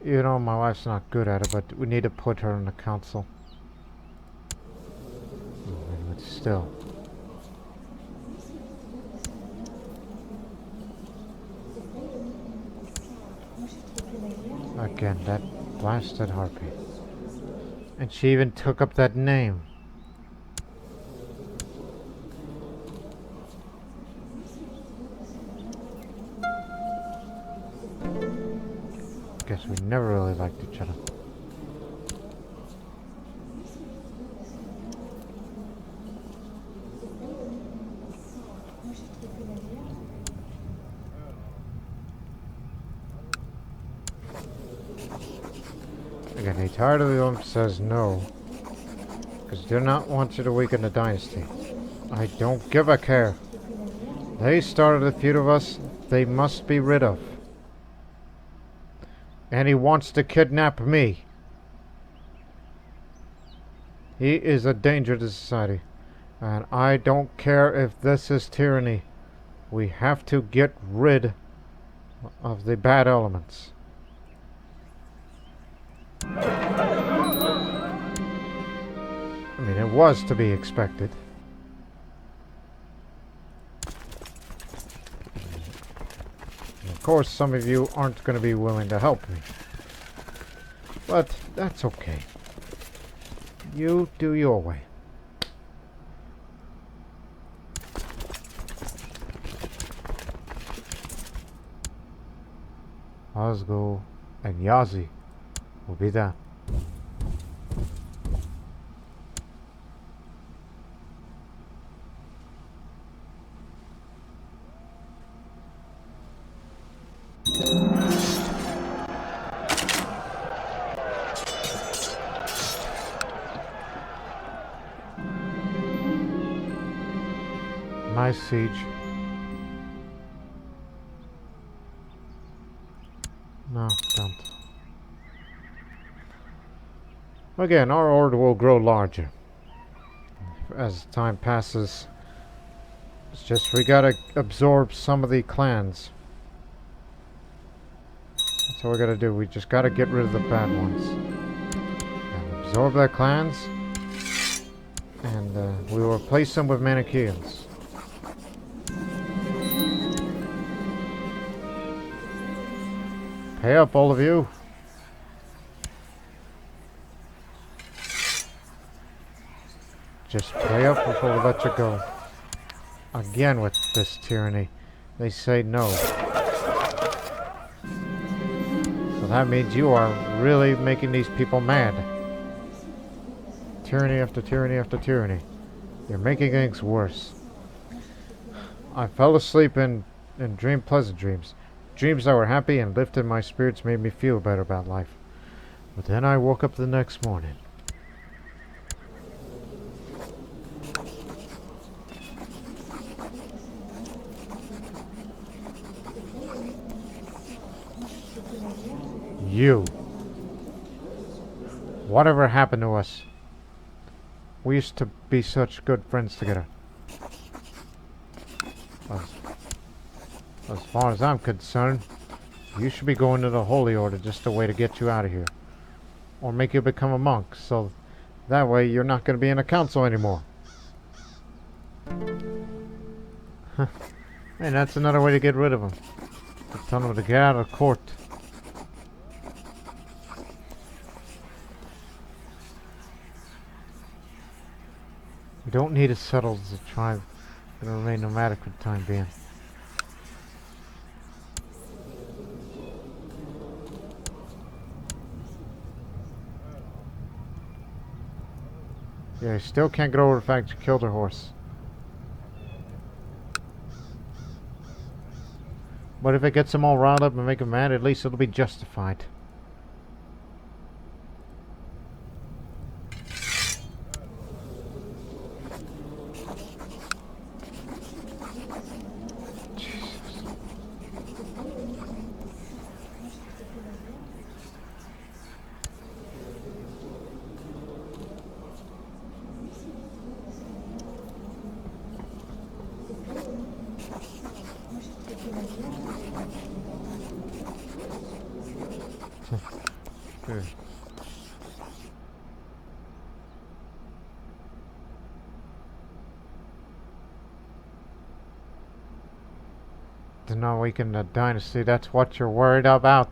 You know, my wife's not good at it, but we need to put her in the council. But still. Again, that blasted harpy. And she even took up that name. Guess we never really liked each other. Again, he tired of them says no. Because they do not want you to weaken the dynasty. I don't give a care. They started a feud of us, they must be rid of. And he wants to kidnap me. He is a danger to society. And I don't care if this is tyranny. We have to get rid of the bad elements. I mean, it was to be expected. Of course, some of you aren't going to be willing to help me. But that's okay. You do your way. Osgo and Yazi will be there. Nice siege. No, don't. Again, our order will grow larger as time passes. It's just we gotta absorb some of the clans. That's what we gotta do. We just gotta get rid of the bad ones. And absorb their clans. And we will replace them with Manicheans. Pay up, all of you. Just pay up before we let you go. Again with this tyranny. They say no. So that means you are really making these people mad. Tyranny after tyranny after tyranny. You're making things worse. I fell asleep and dreamed pleasant dreams. Dreams that were happy and lifted my spirits, made me feel better about life. But then I woke up the next morning. You. Whatever happened to us? We used to be such good friends together. As far as I'm concerned, you should be going to the Holy Order, just a way to get you out of here. Or make you become a monk, so that way you're not going to be in a council anymore. And that's another way to get rid of him. Tell him to get out of court. We don't need to settle the tribe. We're going to remain nomadic for the time being. Yeah, I still can't get over the fact you killed her horse. But if it gets them all riled up and make them mad, at least it'll be justified. Good. To not weaken the dynasty, that's what you're worried about.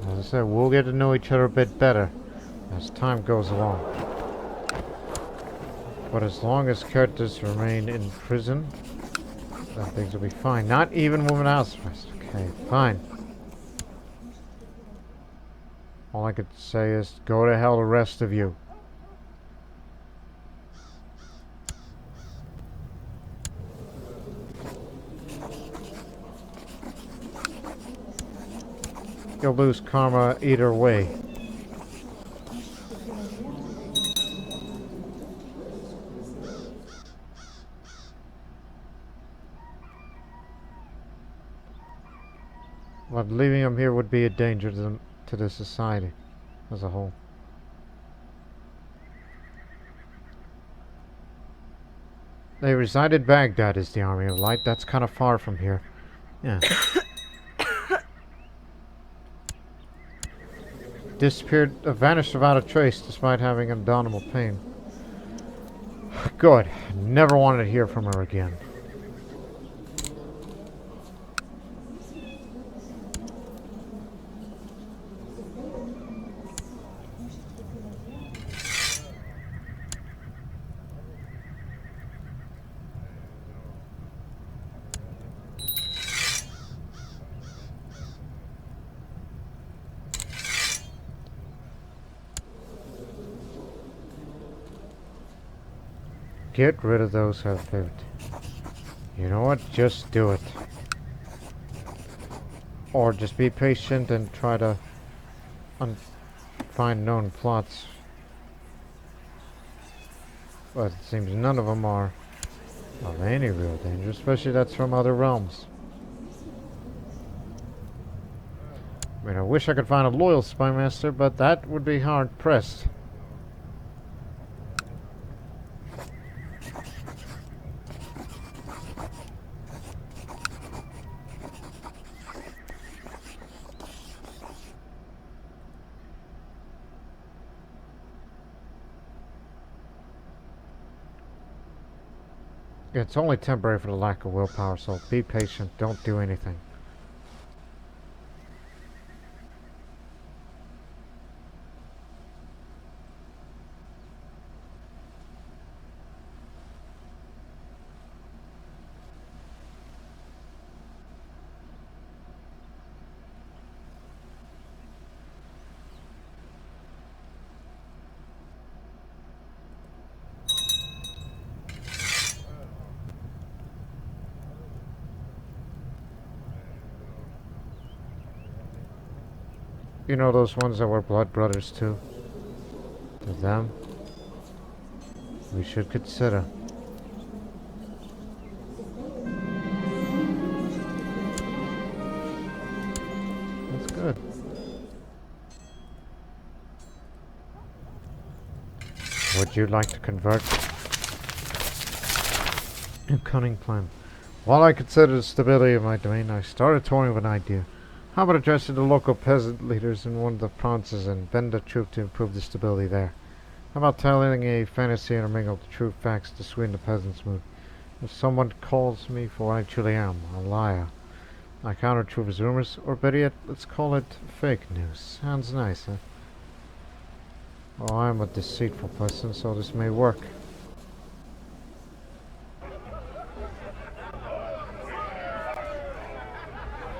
As I said, we'll get to know each other a bit better as time goes along. But as long as characters remain in prison, then things will be fine. Not even women house arrest. Okay, fine. All I could say is, go to hell, the rest of you. You'll lose karma either way. But leaving them here would be a danger to the society as a whole. They reside in Baghdad, is the Army of Light. That's kind of far from here. Yeah. Disappeared, vanished without a trace despite having indomitable pain. Good. Never wanted to hear from her again. Get rid of those who have lived. You know what? Just do it. Or just be patient and try to find known plots. But it seems none of them are of any real danger, especially that's from other realms. I mean, I wish I could find a loyal spy master, but that would be hard pressed. It's only temporary for the lack of willpower, so be patient, don't do anything. You know those ones that were blood brothers too? To them, we should consider. That's good. Would you like to convert? A cunning plan. While I considered the stability of my domain, I started toying with an idea. How about addressing the local peasant leaders in one of the provinces and bend the troop to improve the stability there? How about telling a fantasy intermingled with true facts to sweeten the peasants' mood? If someone calls me for what I truly am, a liar, I counter truth as rumors, or better yet, let's call it fake news. Sounds nice, huh? Well, I'm a deceitful person, so this may work.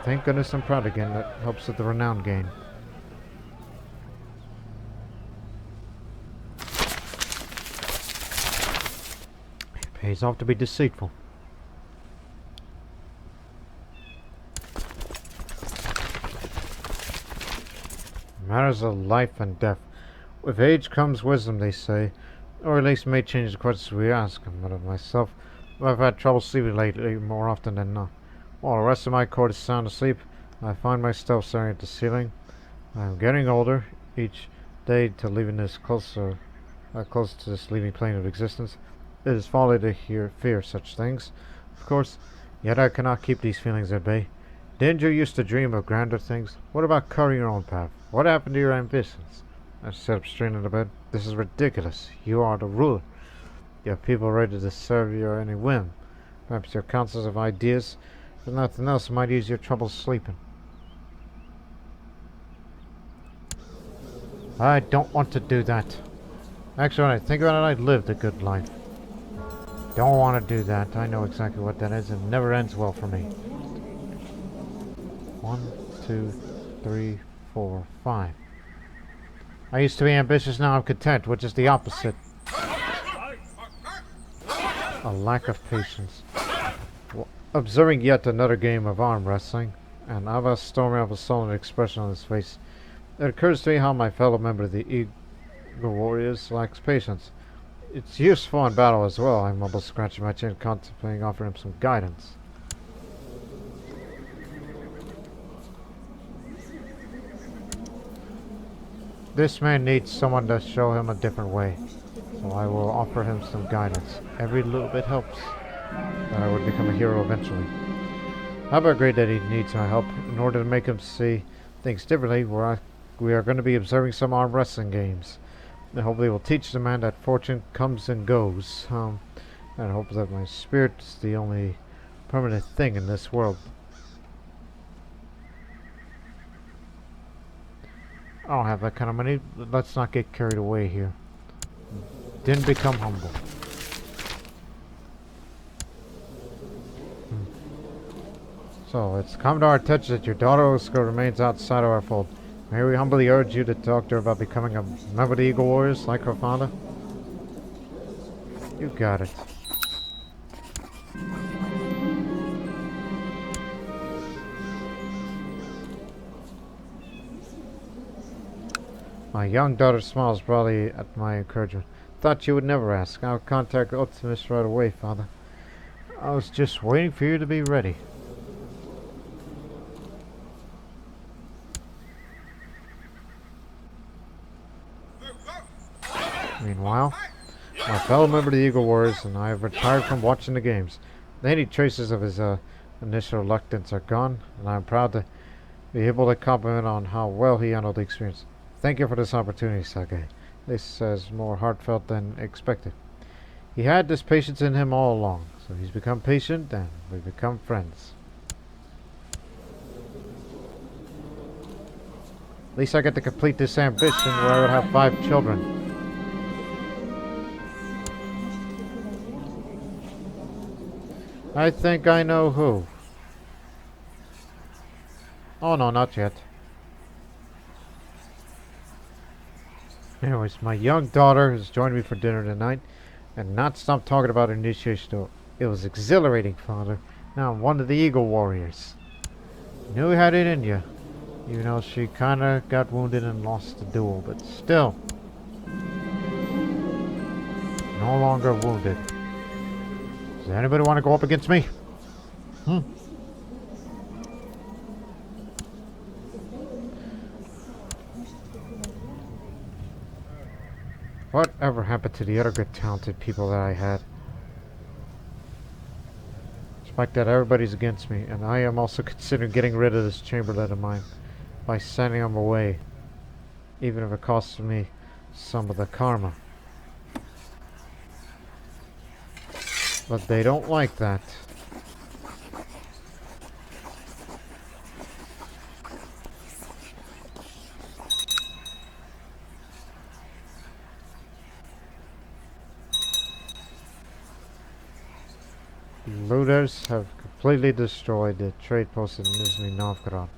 Thank goodness I'm proud again. That helps with the renown gain. It pays off to be deceitful. Matters of life and death. With age comes wisdom, they say, or at least may change the questions we ask. But of myself, I've had trouble sleeping lately more often than not. While the rest of my court is sound asleep, I find myself staring at the ceiling. I'm getting older, each day to leaving this closer to this leaving plane of existence. It is folly to fear such things, of course, yet I cannot keep these feelings at bay. Didn't you used to dream of grander things? What about carving your own path? What happened to your ambitions? I sat up straight in the bed. This is ridiculous. You are the ruler. You have people ready to serve you at any whim. Perhaps your councils of ideas, if nothing else, might ease your troubles sleeping. I don't want to do that. Actually, when I think about it, I lived a good life. Don't want to do that. I know exactly what that is. It never ends well for me. 1, 2, 3, 4, 5. I used to be ambitious, now I'm content, which is the opposite. A lack of patience. Observing yet another game of arm wrestling, and Ava storming up a sullen expression on his face, it occurs to me how my fellow member of the Eagle Warriors lacks patience. It's useful in battle as well. I mumble, scratching my chin, contemplating offering him some guidance. This man needs someone to show him a different way, so I will offer him some guidance. Every little bit helps. That I would become a hero eventually. How about great that he needs my help in order to make him see things differently? We are going to be observing some arm wrestling games. And hopefully we'll teach the man that fortune comes and goes. And I hope that my spirit is the only permanent thing in this world. I don't have that kind of money. Let's not get carried away here. Didn't become humble. So, it's come to our attention that your daughter Oscar remains outside of our fold. May we humbly urge you to talk to her about becoming a member of the Eagle Warriors like her father? You got it. My young daughter smiles broadly at my encouragement. Thought you would never ask. I'll contact Optimus right away, Father. I was just waiting for you to be ready. Meanwhile, my fellow member of the Eagle Warriors and I have retired from watching the games. Any traces of his initial reluctance are gone, and I am proud to be able to compliment on how well he handled the experience. Thank you for this opportunity, Sagay. This is more heartfelt than expected. He had this patience in him all along, So he's become patient and we become friends. At least I get to complete this ambition where I would have 5 children. I think I know who. Oh no, not yet. Anyways, my young daughter has joined me for dinner tonight and not stopped talking about her initiation. It was exhilarating, Father. Now I'm one of the Eagle Warriors. You knew you had it in you. Even though she kinda got wounded and lost the duel, but still. No longer wounded. Does anybody want to go up against me? Whatever happened to the other good talented people that I had? It's like that everybody's against me, and I am also considering getting rid of this chamberlain of mine by sending him away, even if it costs me some of the karma. But they don't like that. Looters have completely destroyed the trade post in Nizhny Novgorod.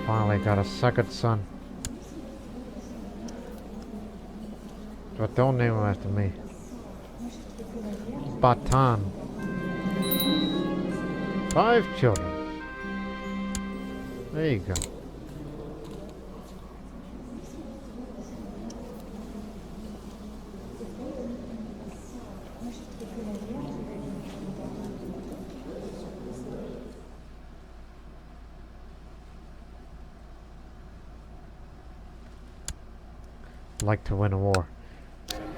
Finally got a second son. But don't name him after me. Batan. 5 children. There you go. Like to win a war.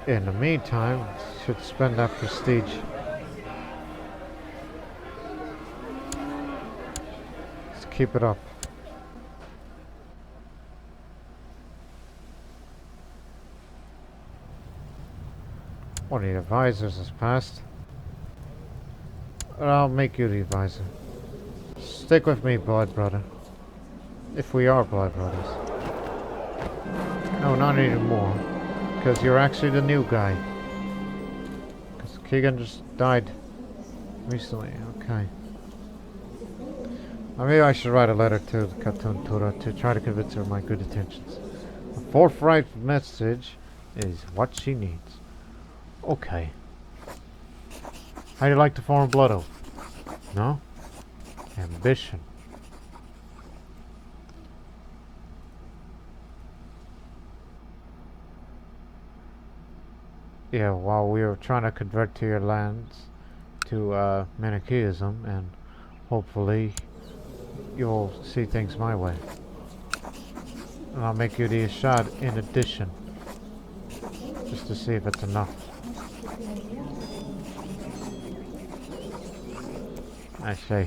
In the meantime, should spend that prestige. Let's keep it up. One of the advisors has passed. But I'll make you the advisor. Stick with me, blood brother. If we are blood brothers. No, not anymore. Because you're actually the new guy. Because Keegan just died recently. Okay. Maybe I should write a letter to Khatun Tura to try to convince her of my good intentions. A forthright message is what she needs. Okay. How do you like to form a blood oath? No? Ambition. Yeah, while we were trying to convert to your lands to Manichaeism, and hopefully you'll see things my way. And I'll make you the Ashad in addition, just to see if it's enough. I say.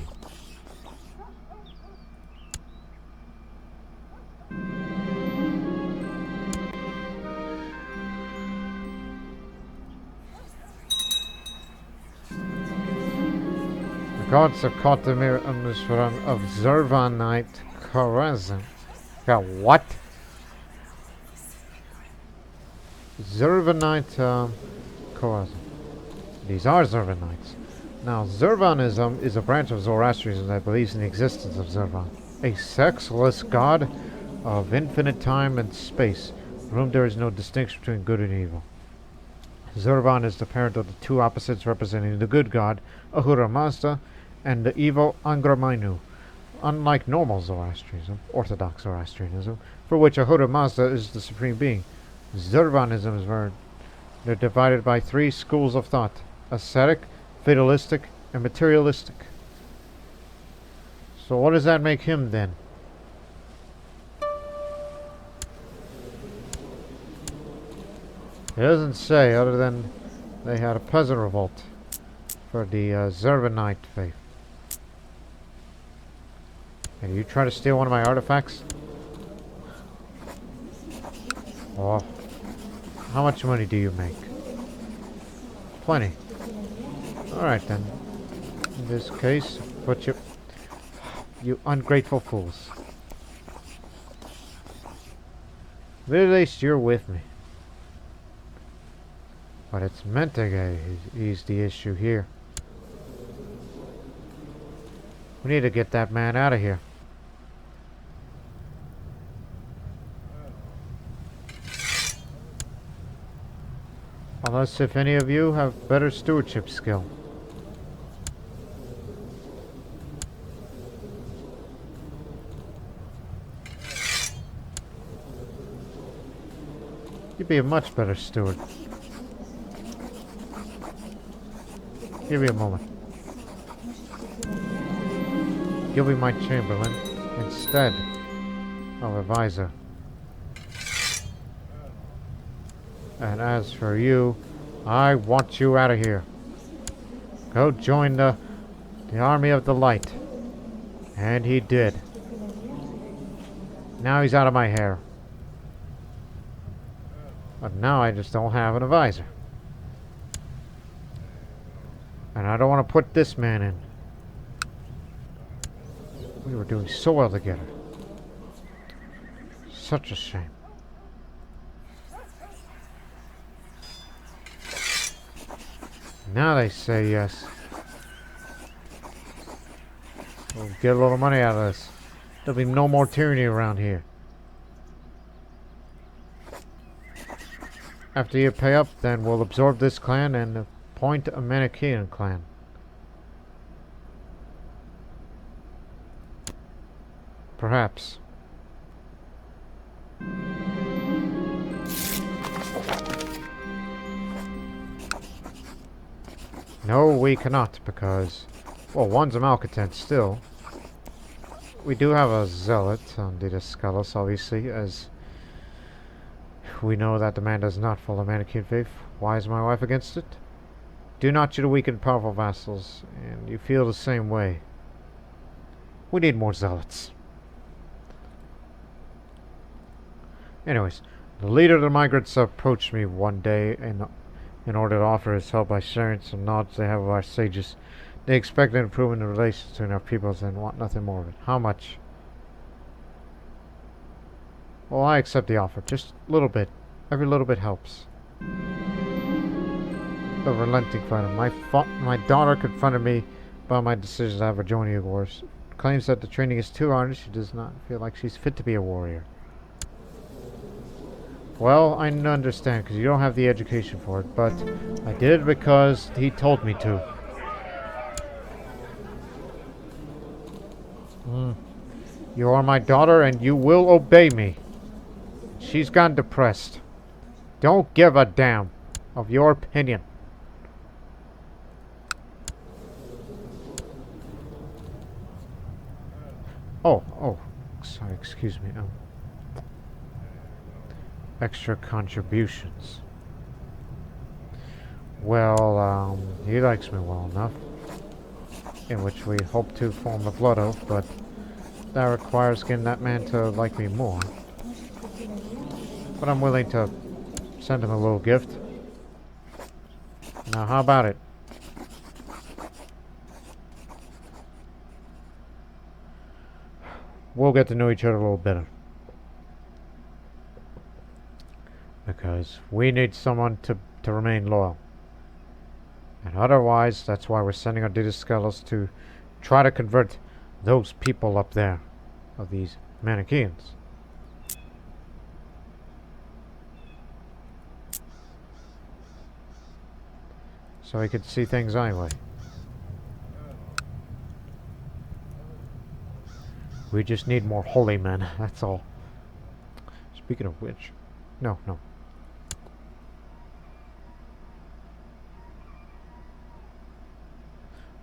The gods have caught the mere Amishvaran of Zervanite Chorazin. Yeah, what? Zervanite Chorazin. These are Zervanites. Now, Zervanism is a branch of Zoroastrianism that believes in the existence of Zervan, a sexless god of infinite time and space, for whom there is no distinction between good and evil. Zervan is the parent of the two opposites representing the good god, Ahura Mazda, and the evil Angra Mainyu. Unlike normal Zoroastrianism, Orthodox Zoroastrianism, for which Ahura Mazda is the supreme being, Zervanism is where they're divided by 3 schools of thought: ascetic, fatalistic, and materialistic. So what does that make him then? It doesn't say, other than they had a peasant revolt for the Zervanite faith. And you try to steal one of my artifacts? Oh. How much money do you make? Plenty. Alright then. In this case, put you ungrateful fools. But at least you're with me. But it's Mentagay he's the issue here. We need to get that man out of here. Unless if any of you have better stewardship skill. You'd be a much better steward. Give me a moment. You'll be my chamberlain instead of a visor. And as for you, I want you out of here. Go join the army of the light. And he did. Now he's out of my hair. But now I just don't have an advisor. And I don't want to put this man in. We were doing so well together. Such a shame. Now they say yes. We'll get a little money out of this. There'll be no more tyranny around here. After you pay up, then we'll absorb this clan and appoint a Manichean clan. Perhaps. No, we cannot, because, well, one's a malcontent still. We do have a zealot on Didascalos, obviously, as we know that the man does not follow Manichean faith. Why is my wife against it? Do not you to weaken powerful vassals, and you feel the same way. We need more zealots. Anyways, the leader of the migrants approached me one day in order to offer his help by sharing some knowledge they have of our sages. They expect an improvement in relations between our peoples and want nothing more of it. How much? Well, I accept the offer. Just a little bit. Every little bit helps. The relenting fighter. My daughter confronted me about my decision to have her join the wars. Claims that the training is too hard. She does not feel like she's fit to be a warrior. Well, I understand because you don't have the education for it, but I did it because he told me to. You are my daughter and you will obey me. She's gone depressed. Don't give a damn of your opinion. Oh, sorry, excuse me. Extra contributions. Well, he likes me well enough, in which we hope to form a blood oath, but that requires getting that man to like me more. But I'm willing to send him a little gift. Now, how about it? We'll get to know each other a little better. Because we need someone to remain loyal. And otherwise, that's why we're sending our Didascalos to try to convert those people up there, of these Manicheans. So we could see things anyway. We just need more holy men, that's all. Speaking of which... No.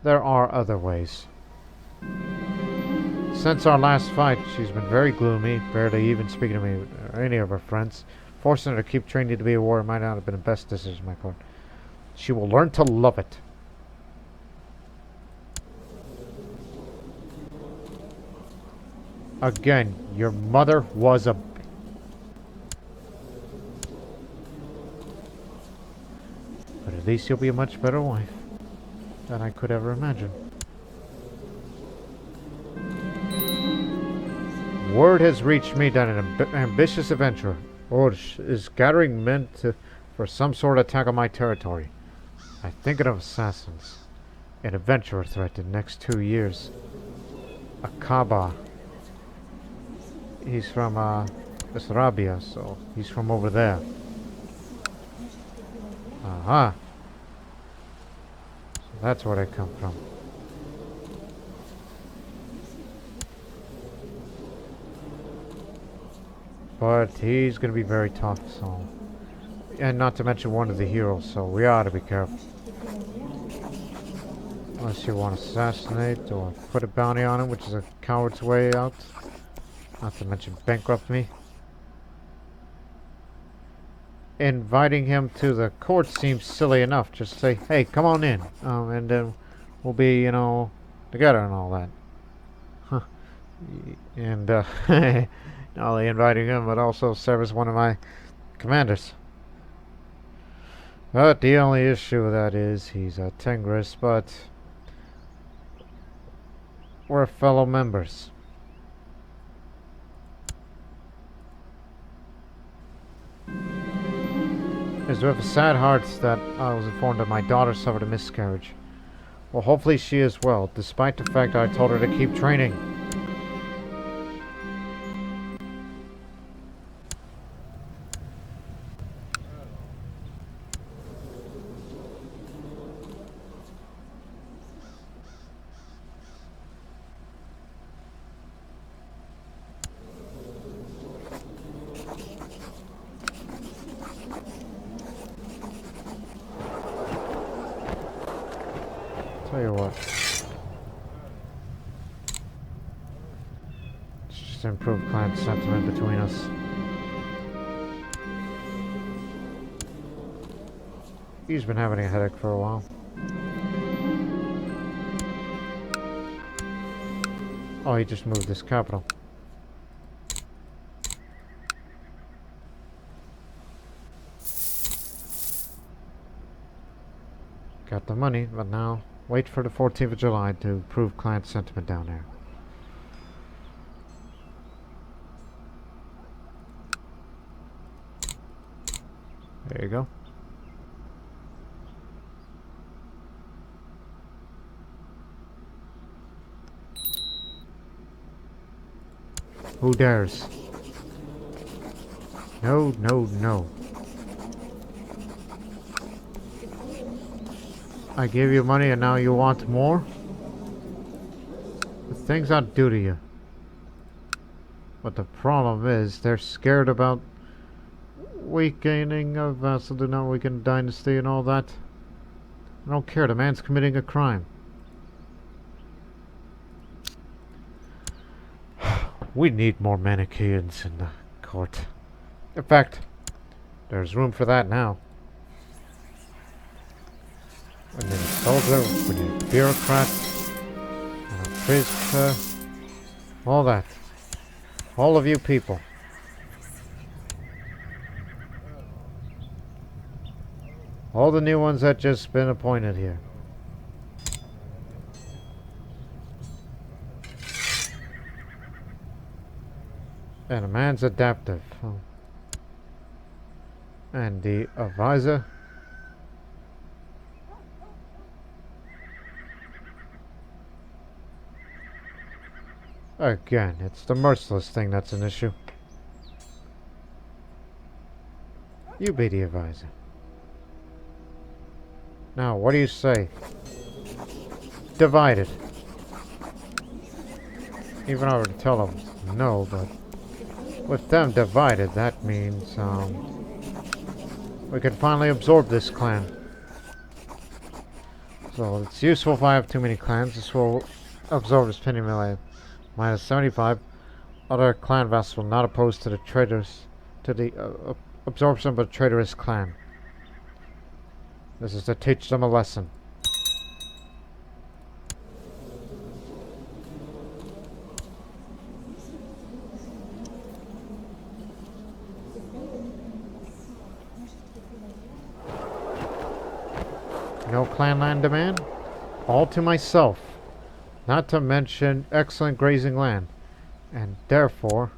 There are other ways. Since our last fight, she's been very gloomy, barely even speaking to me or any of her friends. Forcing her to keep training to be a warrior might not have been the best decision on my part. She will learn to love it. Again, your mother was a... But at least you'll be a much better wife than I could ever imagine. Word has reached me that an ambitious adventurer is gathering men for some sort of attack on my territory. I think of assassins. An adventurer threat in the next 2 years. Akaba. He's from Arabia, so he's from over there. Aha. So that's where I come from. But he's gonna be very tough, so... And not to mention one of the heroes, so we ought to be careful. Unless you want to assassinate or put a bounty on him, which is a coward's way out. Not to mention bankrupt me. Inviting him to the court seems silly enough. Just say, hey, come on in. And then we'll be, you know, together and all that. Huh. And, not only inviting him, but also serve as one of my commanders. But the only issue with that is he's a Tengrist, but we're fellow members. It's with sad hearts that I was informed that my daughter suffered a miscarriage. Well, hopefully she is well, despite the fact that I told her to keep training. Tell you what. Let's just improve clan sentiment between us. He's been having a headache for a while. Oh, he just moved his capital. Got the money, but now wait for the 14th of July to improve clan sentiment down there. There you go. Who dares? No, no, no. I gave you money and now you want more? The things I'll do to you. But the problem is, they're scared about weakening of vassal, do not weaken dynasty and all that. I don't care, the man's committing a crime. We need more Manicheans in the court. In fact, there's room for that now. We need a soldier, we need a bureaucrat, and a priest, all that. All of you people. All the new ones that just been appointed here. And a man's adaptive. Oh. And the advisor. Again, it's the merciless thing that's an issue. You be the advisor. Now, what do you say? Divided. Even I would tell them no, but with them divided, that means we can finally absorb this clan. So it's useful if I have too many clans. This will absorb this penny melee. Minus 75. Other clan vassals not opposed to the traitors, to the absorption of a traitorous clan. This is to teach them a lesson. No clan land demand. All to myself. Not to mention excellent grazing land. And therefore,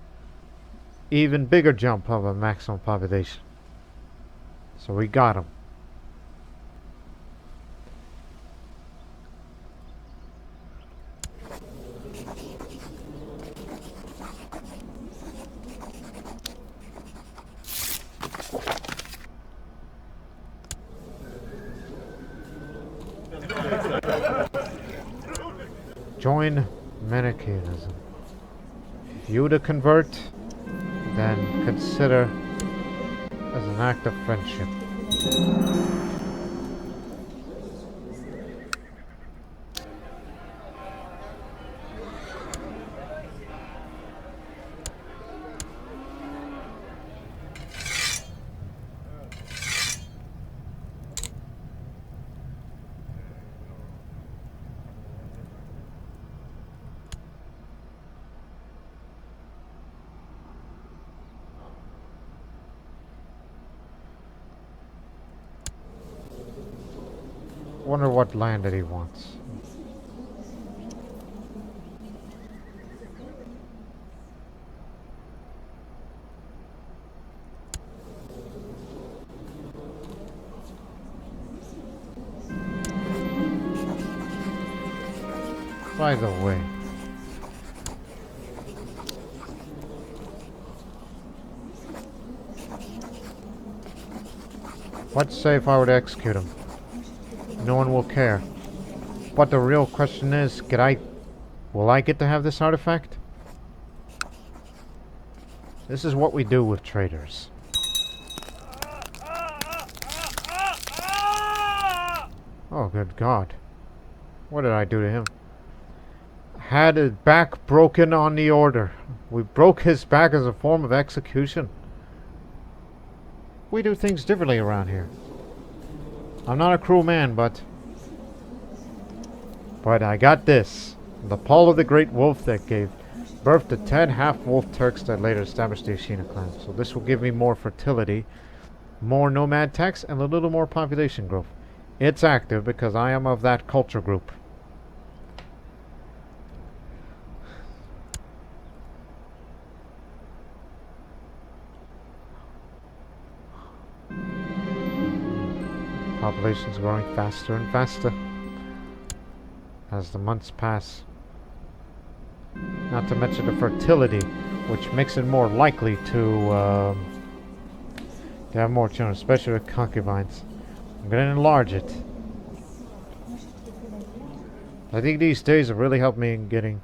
even bigger jump of a maximum population. So we got him. Join Manichaeism. If you to convert, then consider as an act of friendship. Wonder what land that he wants. By the way, let's say if I were to execute him. No one will care. But the real question is, will I get to have this artifact? This is what we do with traitors. Oh, good God. What did I do to him? Had his back broken on the order. We broke his back as a form of execution. We do things differently around here. I'm not a cruel man, but I got this. The paw of the great wolf that gave birth to 10 half-wolf Turks that later established the Ashina clan. So this will give me more fertility, more nomad tax, and a little more population growth. It's active because I am of that culture group. Population's growing faster and faster as the months pass. Not to mention the fertility, which makes it more likely to have more children, especially with concubines. I'm going to enlarge it. I think these days have really helped me in getting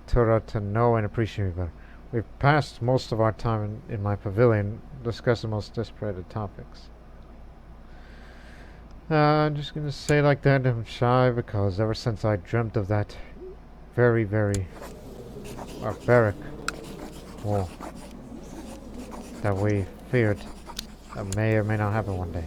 Tura to know and appreciate me better. We've passed most of our time in my pavilion discussing the most disparate topics. I'm just gonna say like that, I'm shy because ever since I dreamt of that very, very barbaric war that we feared that may or may not happen one day.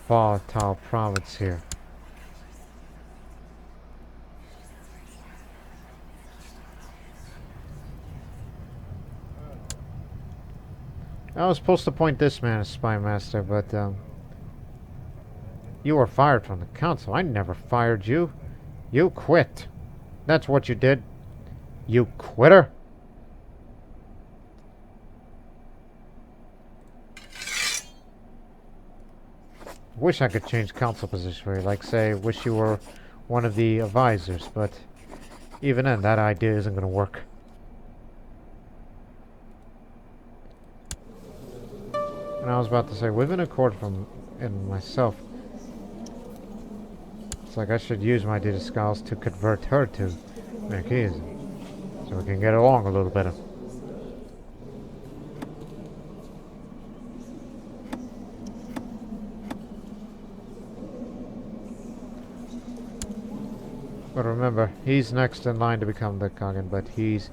Volatile province here. I was supposed to appoint this man as spy master, but you were fired from the council. I never fired you. You quit. That's what you did. You quitter. Wish I could change council position for you. Like, say, wish you were one of the advisors, but even then, that idea isn't going to work. And I was about to say, with an accord from myself, it's like I should use my didascals to convert her to Manichaeism, so we can get along a little better. But remember, he's next in line to become the Kagan, but he's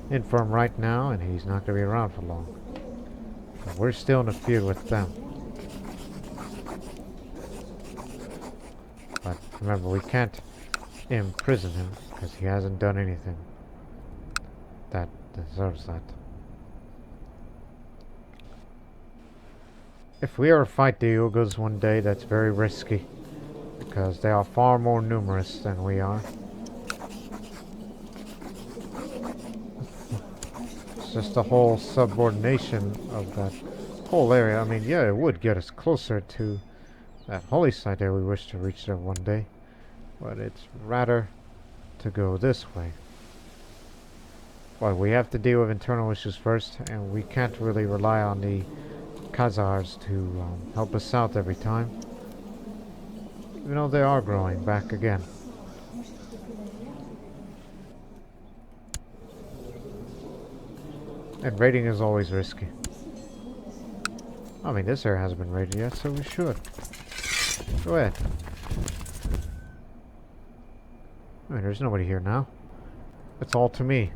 infirm right now, and he's not going to be around for long. We're still in a feud with them. But remember, we can't imprison him because he hasn't done anything that deserves that. If we ever fight the Yugos one day, that's very risky. Because they are far more numerous than we are. It's just the whole subordination of that whole area. I mean, yeah, it would get us closer to that holy site there we wish to reach there one day. But it's rather to go this way. But we have to deal with internal issues first, and we can't really rely on the Khazars to help us out every time. Even though they are growing back again. And raiding is always risky. I mean, this area hasn't been raided yet, so we should. Go ahead. I mean, there's nobody here now. It's all to me.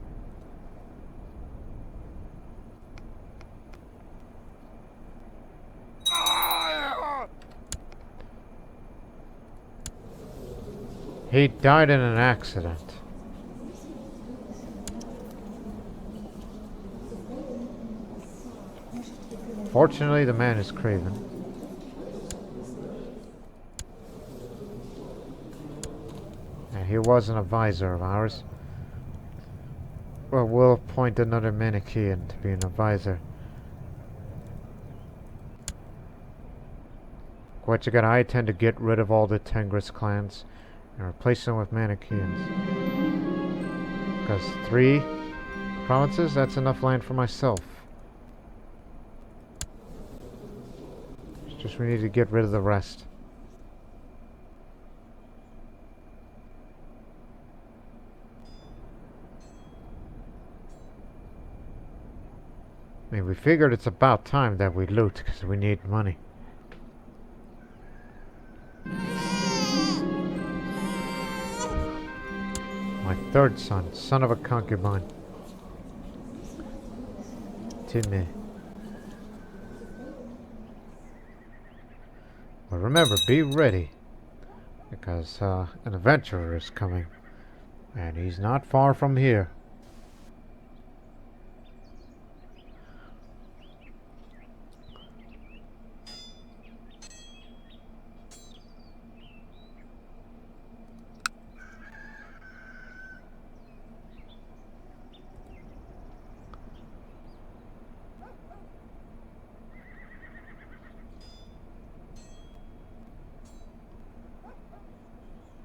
He died in an accident. Fortunately, the man is craven. And he was an advisor of ours. Well, we'll appoint another Manichean to be an advisor. Quite you got, I intend to get rid of all the Tengrist clans and replace them with Manicheans. Because 3 provinces, that's enough land for myself. It's just we need to get rid of the rest. I mean, we figured it's about time that we loot, because we need money. My 3rd son, son of a concubine. Timmy. But remember, be ready. Because an adventurer is coming. And he's not far from here.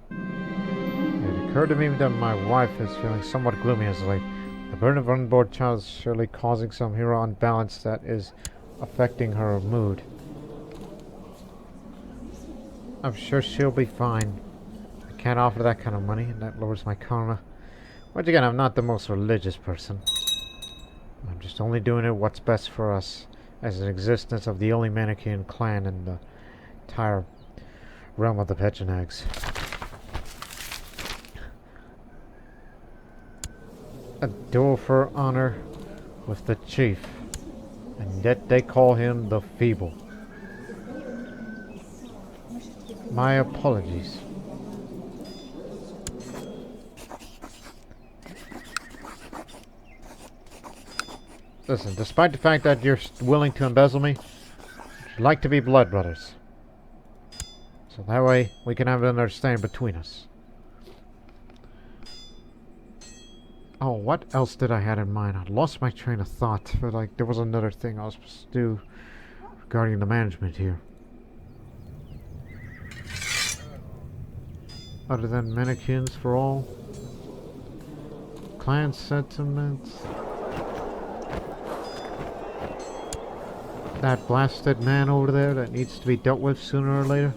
It occurred to me that my wife is feeling somewhat gloomy as of late. The burden of unborn child is surely causing some hero unbalance that is affecting her mood. I'm sure she'll be fine. I can't offer that kind of money, and that lowers my karma. Once again, I'm not the most religious person. I'm just only doing it what's best for us as an existence of the only Manichean clan in the entire realm of the Pechenegs. A duel for honor with the chief, and yet they call him the Feeble. My apologies. Listen, despite the fact that you're willing to embezzle me, I'd like to be blood brothers. So that way we can have an understanding between us. Oh, what else did I had in mind? I lost my train of thought, but like there was another thing I was supposed to do regarding the management here. Other than Manicheans for all? Clan sentiments? That blasted man over there that needs to be dealt with sooner or later?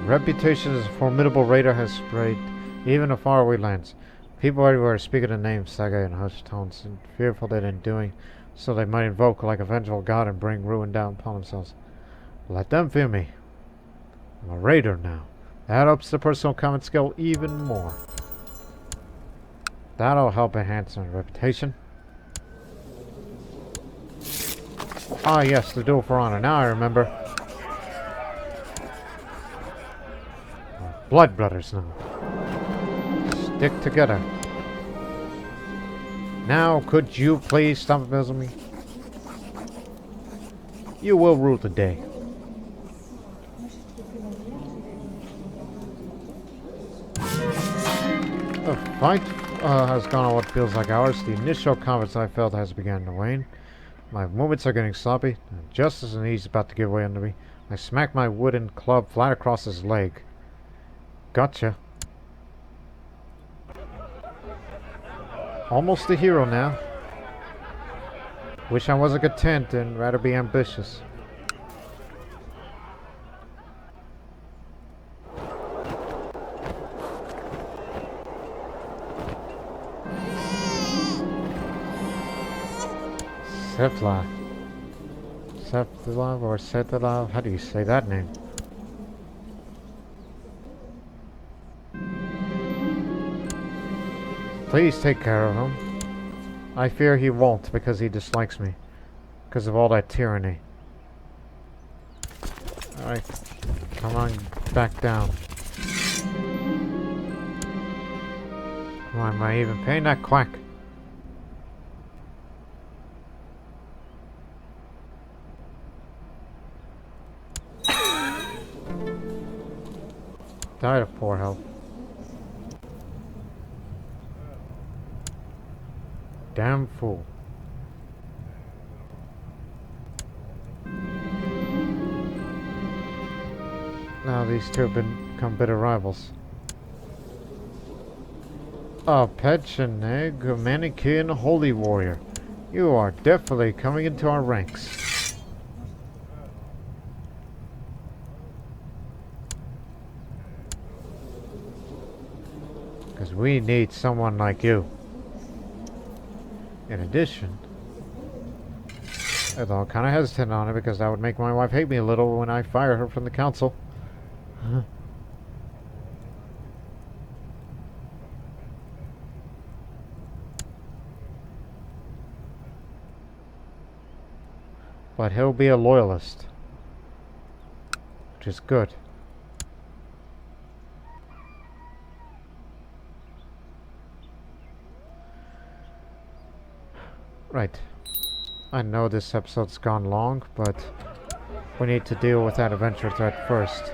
Reputation as a formidable raider has spread even to faraway lands. People everywhere speak of the name Sagay in hushed tones, and fearful that in doing so they might invoke like a vengeful god and bring ruin down upon themselves. Let them fear me. I'm a raider now. That ups the personal combat skill even more. That'll help enhance my reputation. Ah, yes, the Duel for Honor. Now I remember. Blood brothers now. Stick together. Now, could you please stop abusing me? You will rule the day. The fight has gone on what feels like hours. The initial confidence I felt has begun to wane. My movements are getting sloppy, and just as he's about to give way under me, I smack my wooden club flat across his leg. Gotcha. Almost a hero now. Wish I wasn't content and rather be ambitious. Sepla. Sepla or Setala? How do you say that name? Please take care of him. I fear he won't because he dislikes me. Because of all that tyranny. Alright. Come on, back down. Come on, am I even paying that quack? Died of poor health. Damn fool. Now these two have become bitter rivals. Pechenegs, Manichean Holy Warrior. You are definitely coming into our ranks. Because we need someone like you. In addition, although I'm kind of hesitant on it because that would make my wife hate me a little when I fire her from the council. But he'll be a loyalist, which is good. Right. I know this episode's gone long, but we need to deal with that adventure threat first.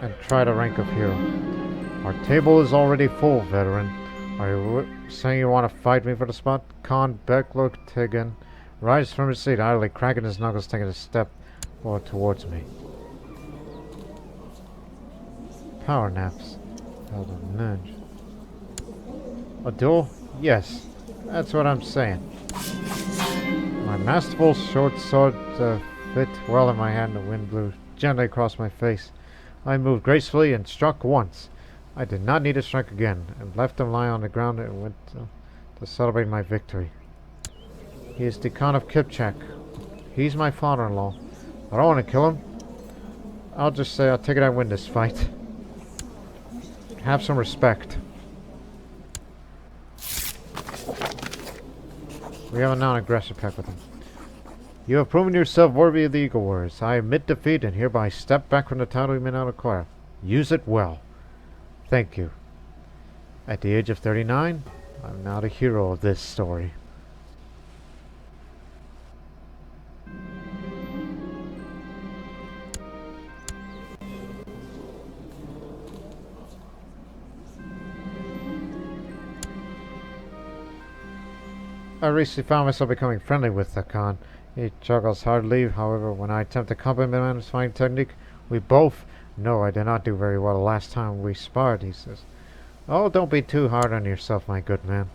And try to rank up hero. Our table is already full, veteran. Are you saying you want to fight me for the spot? Khan Bekluk Tegan rises from his seat, idly cracking his knuckles, taking a step forward towards me. Power naps. Held a nudge. A duel? Yes. That's what I'm saying. My masterful short sword fit well in my hand. The wind blew gently across my face. I moved gracefully and struck once. I did not need to strike again, and left him lie on the ground and went to celebrate my victory. He is the Khan of Kipchak. He's my father-in-law. I don't want to kill him. I'll just say I'll take it I win this fight. Have some respect. We have a non-aggressive pact with him. You have proven yourself worthy of the Eagle Warriors. I admit defeat and hereby step back from the title we may not acquire. Use it well. Thank you. At the age of 39, I'm now the hero of this story. I recently found myself becoming friendly with the Khan. He chuckles hardly, however, when I attempt to compliment him on his fighting technique. We both know I did not do very well the last time we sparred, he says. Oh, don't be too hard on yourself, my good man.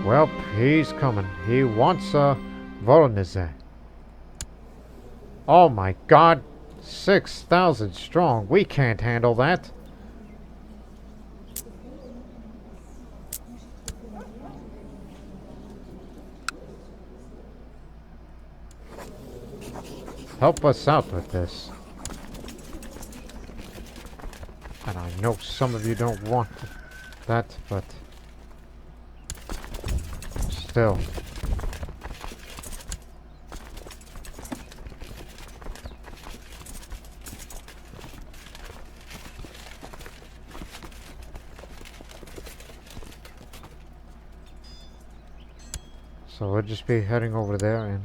Well, he's coming. He wants a Voronezh. Oh my god! 6,000 strong. We can't handle that. Help us out with this. And I know some of you don't want that, but still. So we'll just be heading over there and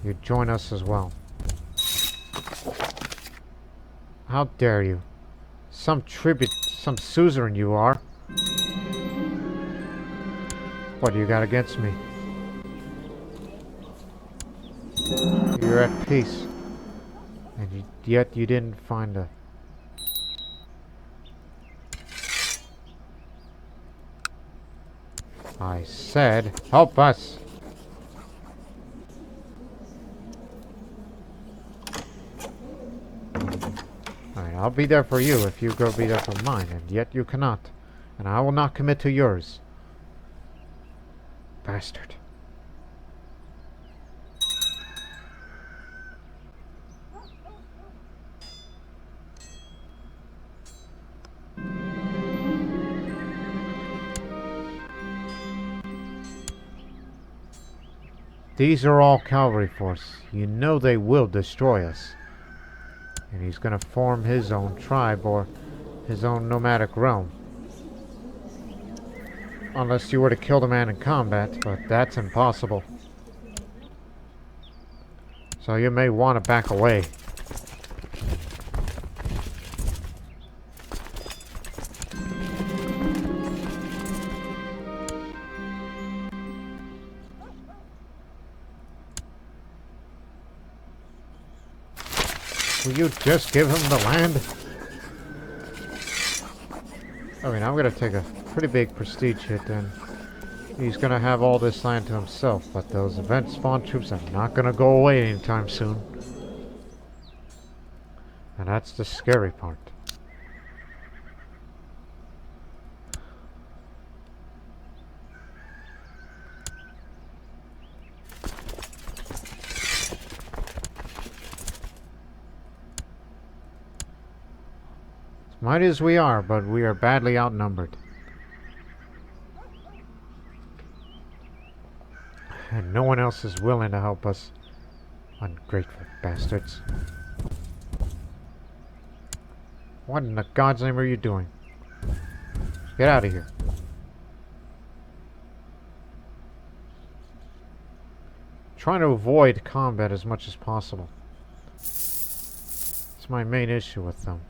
you join us as well. How dare you? Some tribute, some suzerain you are. What do you got against me? You're at peace. And yet you didn't find a... I said, help us! Alright, I'll be there for you if you go be there for mine, and yet you cannot. And I will not commit to yours. Bastard. These are all cavalry force. You know they will destroy us. And he's gonna form his own tribe or his own nomadic realm. Unless you were to kill the man in combat, but that's impossible. So you may want to back away. Will you just give him the land? I mean, I'm gonna take a pretty big prestige hit, and he's gonna have all this land to himself, but those event spawn troops are not gonna go away anytime soon. And that's the scary part. Mighty as we are, but we are badly outnumbered. And no one else is willing to help us. Ungrateful bastards. What in the God's name are you doing? Get out of here. Trying to avoid combat as much as possible. It's my main issue with them.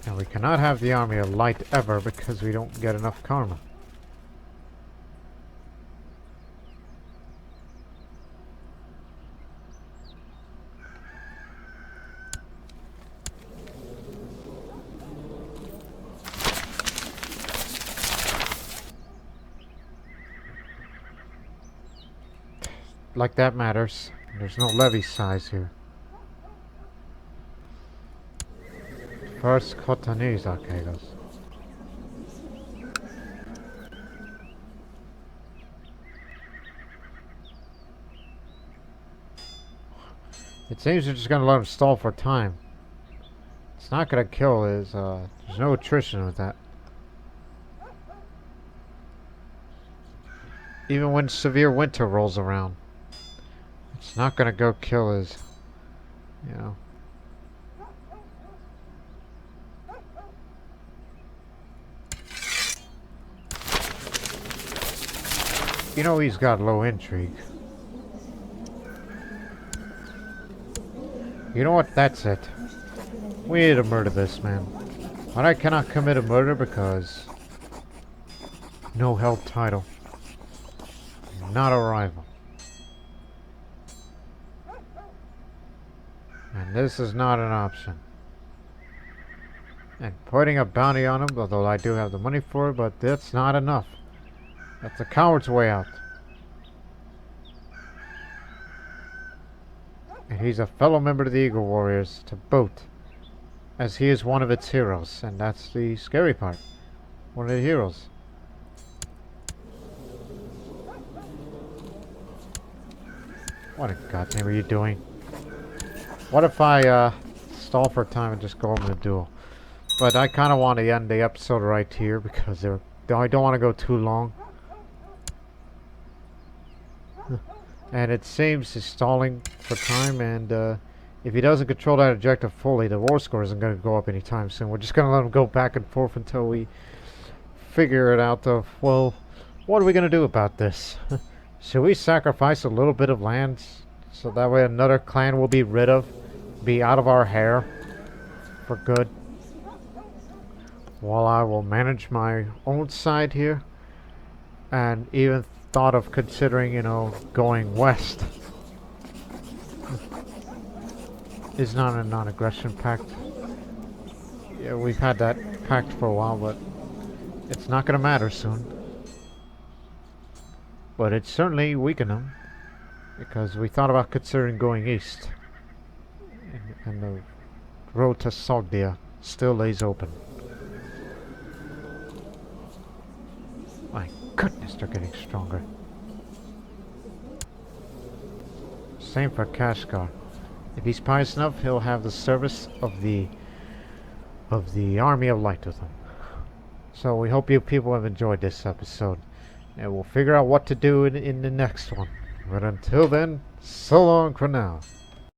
And we cannot have the army of light ever because we don't get enough karma. Like that matters. There's no levy size here. First CK2 Zakagos. It seems you're just gonna let him stall for time. It's not gonna kill his, there's no attrition with that. Even when severe winter rolls around. It's not gonna go kill his, you know. You know he's got low intrigue. You know what? That's it. We need to murder this man. But I cannot commit a murder because... no held title. Not a rival. And this is not an option. And putting a bounty on him, although I do have the money for it, but that's not enough. That's a coward's way out. And he's a fellow member of the Eagle Warriors to boot, as he is one of its heroes, and that's the scary part. One of the heroes. What in God's name are you doing? What if I stall for time and just go over the duel? But I kind of want to end the episode right here because I don't want to go too long. And it seems he's stalling for time, and if he doesn't control that objective fully, the war score isn't going to go up anytime soon. We're just going to let him go back and forth until we figure it out of, well, what are we going to do about this? Should we sacrifice a little bit of land so that way another clan will be out of our hair for good? While I will manage my own side here, and even thought of considering, you know, going west. Is not a non-aggression pact. Yeah, we've had that pact for a while, but it's not going to matter soon. But it's certainly weakened them, because we thought about considering going east. And the road to Sogdia still lays open. My goodness, they're getting stronger. Same for Kashgar. If he's pious enough, he'll have the service of the Army of Light with him. So we hope you people have enjoyed this episode, and we'll figure out what to do in the next one. But until then, so long for now.